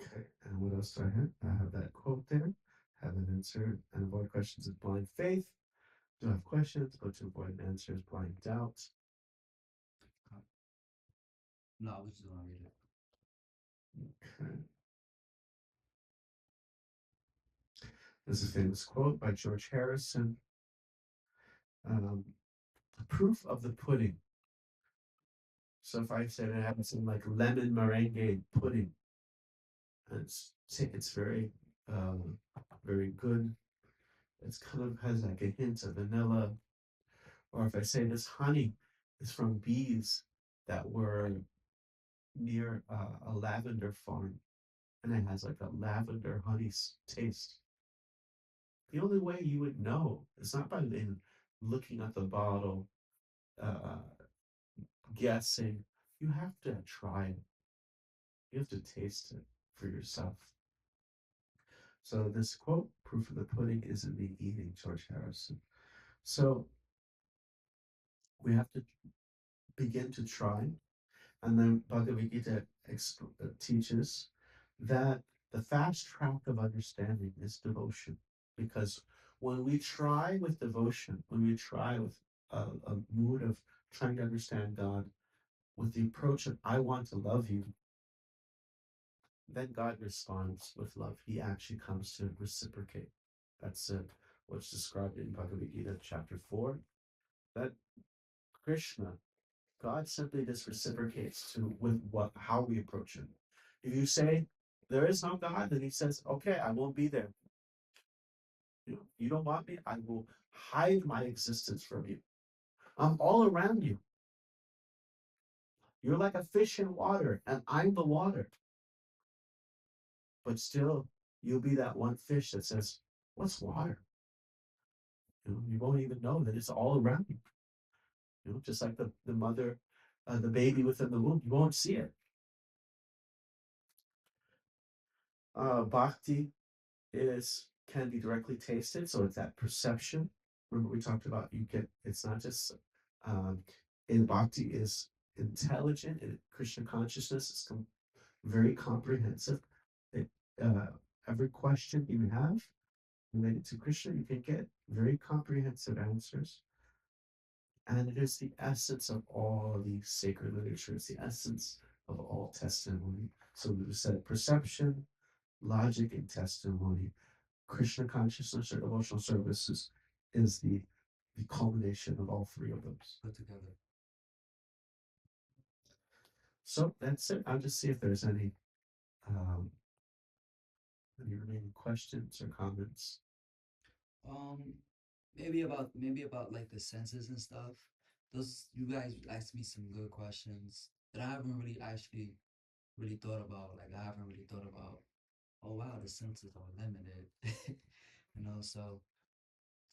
Okay, and what else do I have? I have that quote there. Have an answer and avoid questions of blind faith. Do have questions, but to avoid answers, blind doubt. No, I was just gonna read it. Okay. This is a famous quote by George Harrison. Um, Proof of the pudding. So if I said I have some like lemon meringue pudding, and it's um, very good. It's kind of has like a hint of vanilla. Or if I say this honey is from bees that were near a lavender farm, and it has like a lavender honey taste. The only way you would know is not by looking at the bottle, uh, guessing. You have to try it. You have to taste it for yourself. So this quote, proof of the pudding is in the eating, George Harrison. So we have to begin to try. And then Bhagavad Gita teaches that the fast track of understanding is devotion. Because when we try with devotion, when we try with a mood of trying to understand God, with the approach of I want to love you, then God responds with love. He actually comes to reciprocate. That's what's described in Bhagavad Gita chapter 4. That Krishna God simply just reciprocates to with what how we approach him. If you say there is no God, then he says, okay, I won't be there. You don't want me, I will hide my existence from you. I'm all around you. You're like a fish in water, and I'm the water. But still, you'll be that one fish that says, what's water? You won't even know that it's all around you. Just like the mother, the baby within the womb, you won't see it. Bhakti is can be directly tasted, so it's that perception. Remember we talked about you get it's not just um, in bhakti is intelligent and Krishna consciousness is very comprehensive. It, uh, every question you have related to Krishna, you can get very comprehensive answers. And it is the essence of all the sacred literature. It's the essence of all testimony. So we said perception, logic, and testimony. Krishna consciousness or devotional services is the culmination of all three of those. Put together. So that's it. I'll just see if there's um, any remaining questions or comments. Um, maybe about like the senses and stuff. Those you guys asked me some good questions that I haven't really actually really thought about. Like I haven't really thought about. Oh wow, the senses are limited. So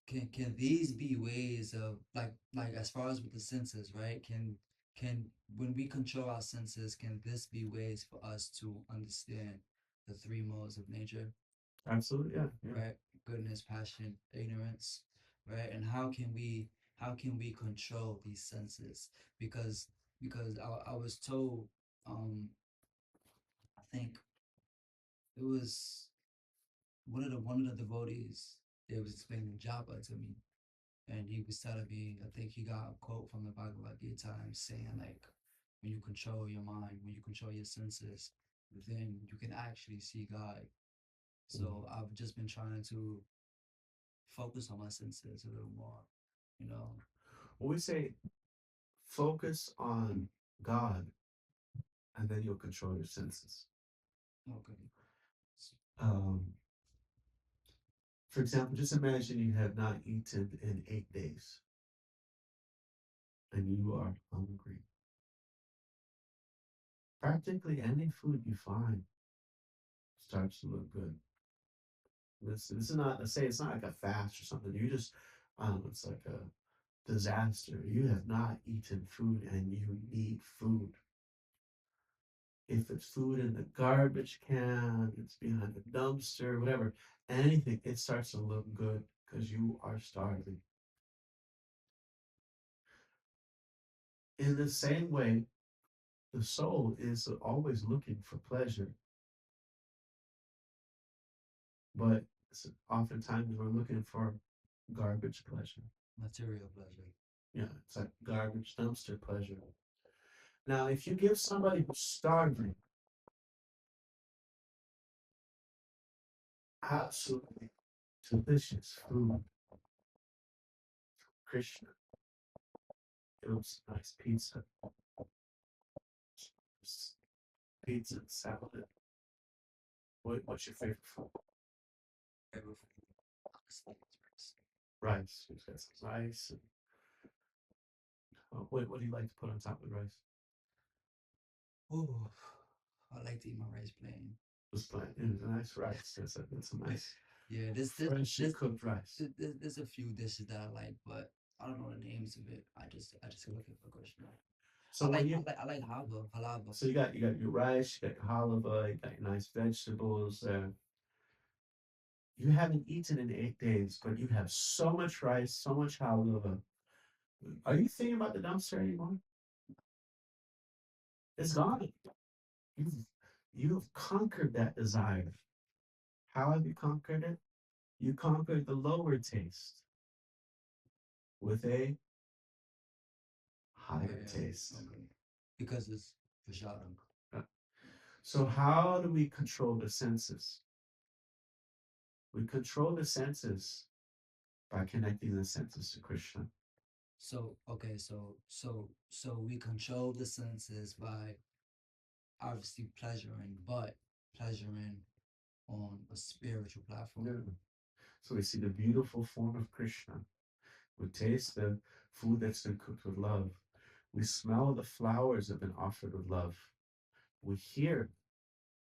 can these be ways of like as far as with the senses, right? Can when we control our senses, can this be ways for us to understand the three modes of nature? Absolutely, yeah, yeah. Right? Goodness, passion, ignorance, right? And how can we control these senses? Because I was told, I think it was one of the devotees, they was explaining japa to me, and he was telling me, I think he got a quote from the Bhagavad Gita saying like, when you control your mind, when you control your senses, then you can actually see God. So I've just been trying to focus on my senses a little more, you know. Well, we say focus on God, and then you'll control your senses. Okay. Um, for example, just imagine you have not eaten in 8 days, and you are hungry. Practically any food you find starts to look good. This is not, let's say it's not like a fast or something. You just, it's like a disaster. You have not eaten food and you need food. If it's food in the garbage can, it's behind a dumpster, whatever, anything, it starts to look good because you are starving. In the same way, the soul is always looking for pleasure, but oftentimes we're looking for garbage pleasure. Material pleasure. Yeah, it's like garbage dumpster pleasure. Now, if you give somebody who's starving absolutely delicious food, Krishna, give them some nice pizza and salad. What's your favorite food? Favorite food, honestly, it's Rice. Who's got some rice? And, what do you like to put on top of rice? rice. Oh, I like to eat my rice plain. Just plain, it's a nice rice. That's a nice Yeah, freshly cooked rice. there's a few dishes that I like, but I don't know the names of it. I just looking for question. So I like halaba. so you got your rice, you got your halava, you got your nice vegetables. You haven't eaten in 8 days, but you have so much rice, so much halava. Are you thinking about the dumpster anymore? It's gone. You've you've conquered that desire. How have you conquered it? You conquered the lower taste with a higher taste. Okay. Because it's prashadam. So how do we control the senses? We control the senses by connecting the senses to Krishna. So okay, so we control the senses by obviously pleasuring, but pleasuring on a spiritual platform. Yeah. So we see the beautiful form of Krishna. We taste the food that's been cooked with love. We smell the flowers that have been offered with love. We hear.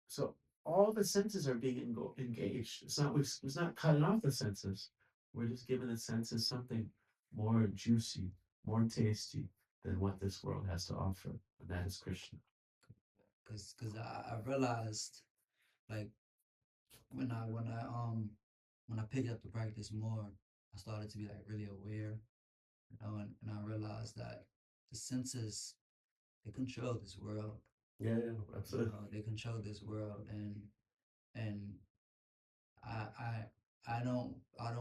So all the senses are being engaged. It's not cutting off the senses. We're just giving the senses something more juicy, more tasty than what this world has to offer, and that is Krishna. Cause I realized like when I when I um when I picked up the practice more, I started to be like really aware, and I realized that the senses they control this world. Yeah, yeah, absolutely. They control this world, and I I I don't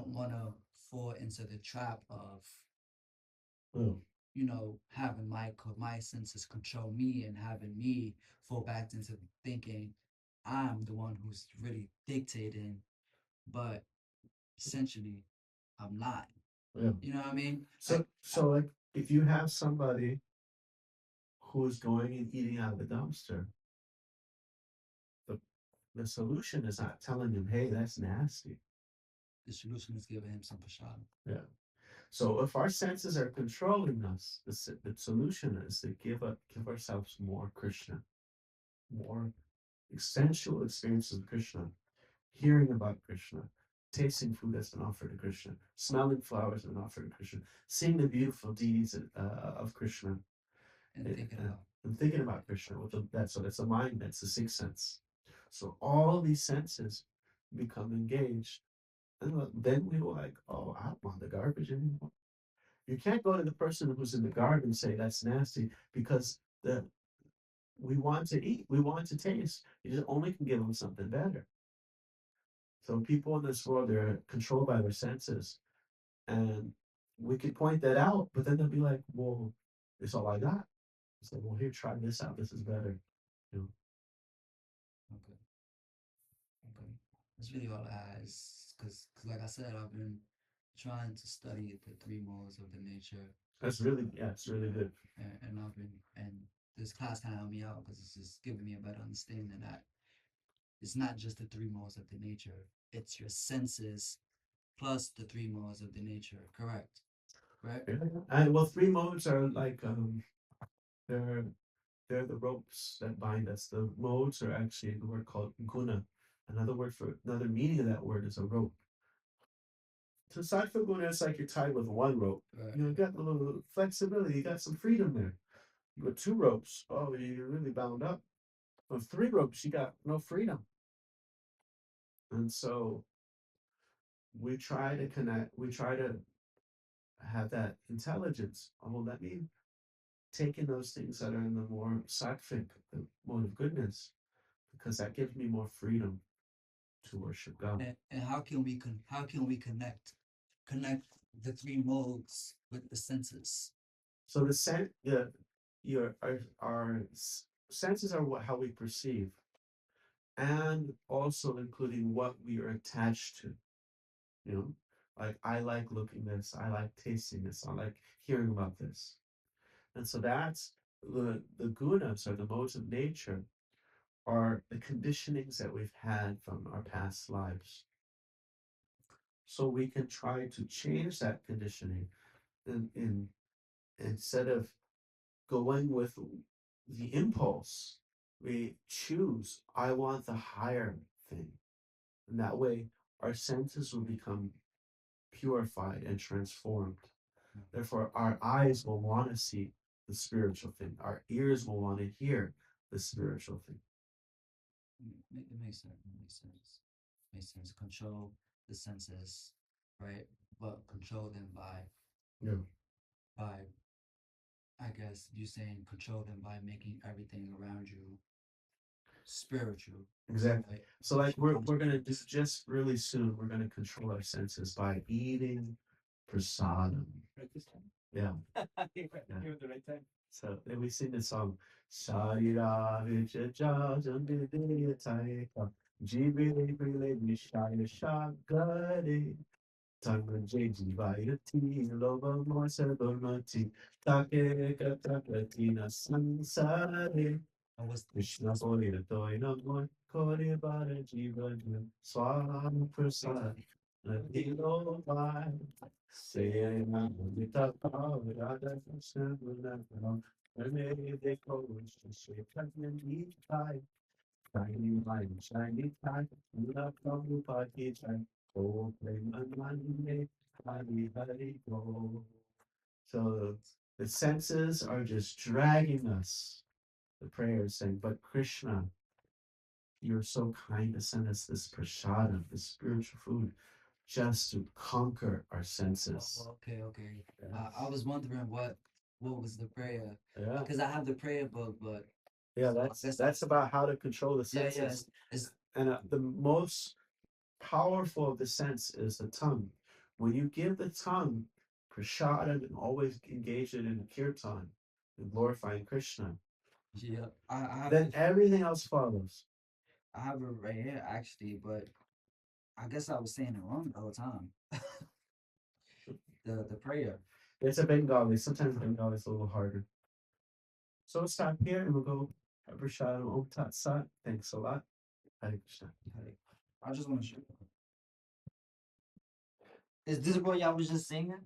want to fall into the trap of Oh, having my senses control me and having me fall back into thinking I'm the one who's really dictating, but essentially I'm not. yeah. You know what I mean? So, like, if you have somebody who's going and eating out of the dumpster, the the solution is not telling him, "Hey, that's nasty." The solution is giving him some prashad. Yeah. So if our senses are controlling us, the solution is to give ourselves more Krishna, more sensual experiences of Krishna, hearing about Krishna, tasting food that's been offered to Krishna, smelling flowers that have been offered to Krishna, seeing the beautiful deeds of Krishna, And and, thinking and, about and thinking about Krishna with that. So that's the mind, that's the sixth sense. So all these senses become engaged, and then we were like, oh, I don't want the garbage anymore. You can't go to the person who's in the garden and say that's nasty because the we want to eat, we want to taste. You just only can give them something better. So people in this world they're controlled by their senses, and we could point that out, but then they'll be like, "Well, it's all I got." It's like, "Well, here, try this out. This is better." You know, okay, okay. That's really all I had. Cause like I said, I've been trying to study the three modes of the nature, that's really yeah, it's really good. and I've been and this class kind of helped me out because it's just giving me a better understanding that it's not just the three modes of the nature; it's your senses plus the three modes of the nature. Correct. Correct. Yeah. And well, three modes are like they're they're the ropes that bind us. The modes are actually the word called guna. Another meaning of that word is a rope. So aside from guna, it's like you're tied with one rope. Right. You got a little flexibility. You got some freedom there. You got two ropes. Oh, you're really bound up. With three ropes, you got no freedom. And so we try to connect. We try to have that intelligence. Oh, let me take in those things that are in the more sattvic, the mode of goodness, because that gives me more freedom to worship God. And how can we connect the three modes with the senses? So the sen your senses are how we perceive, and also including what we are attached to. You know, like I like looking this, I like tasting this, I like hearing about this, and so that's the gunas or the modes of nature are the conditionings that we've had from our past lives. So we can try to change that conditioning in instead of going with the impulse, we choose, I want the higher thing. And that way, our senses will become purified and transformed. Therefore, our eyes will want to see the spiritual thing, our ears will want to hear the spiritual thing. It makes sense. It makes sense. Makes sense. Control the senses, right? But control them Yeah, by I guess you saying control them by making everything around you spiritual, exactly. right? So, like, Krishna we're gonna do consciousness. just really soon, we're gonna control our senses by eating prasadam. Right this time. Yeah. You're Yeah. you're at the right time. So then we sing the song Sharira Vijaja Jambidya Taika Jibili Bili Nishaya Shagari. Tanmanje Jivayati Loba Moisabamati Take Katakatina Sansare And Krishna what's Boya Toina Moy Kori Bara Jivan Swam Prasad Nadilo Vai Sayana Mita Radha Krishna Gunakam Rame De Kovish Shekatman Itai Shiny light, shiny time, love Prabhupada time. Oh, play Monday, Hari Hari Go. So the senses are just dragging us. The prayer is saying, but Krishna, you're so kind to send us this prasada, this spiritual food, just to conquer our senses. okay, okay. I Yes. was wondering what was the prayer Yeah. because I have the prayer book, but Yeah, so I guess I that's about how to control the yeah yeah senses. it's And the most powerful of the sense is the tongue. When you give the tongue prasadam and always engage it in kirtan and glorifying Krishna, yeah I have then everything else follows. I have it right here actually, but I guess I was saying it wrong the whole time. The prayer. It's a Bengali. Sometimes Bengali is a little harder. So we'll stop here and we'll go prasadam om tat sat. Thanks a lot. Hare Krishna. Like, I just want to show. Is this what y'all was just singing?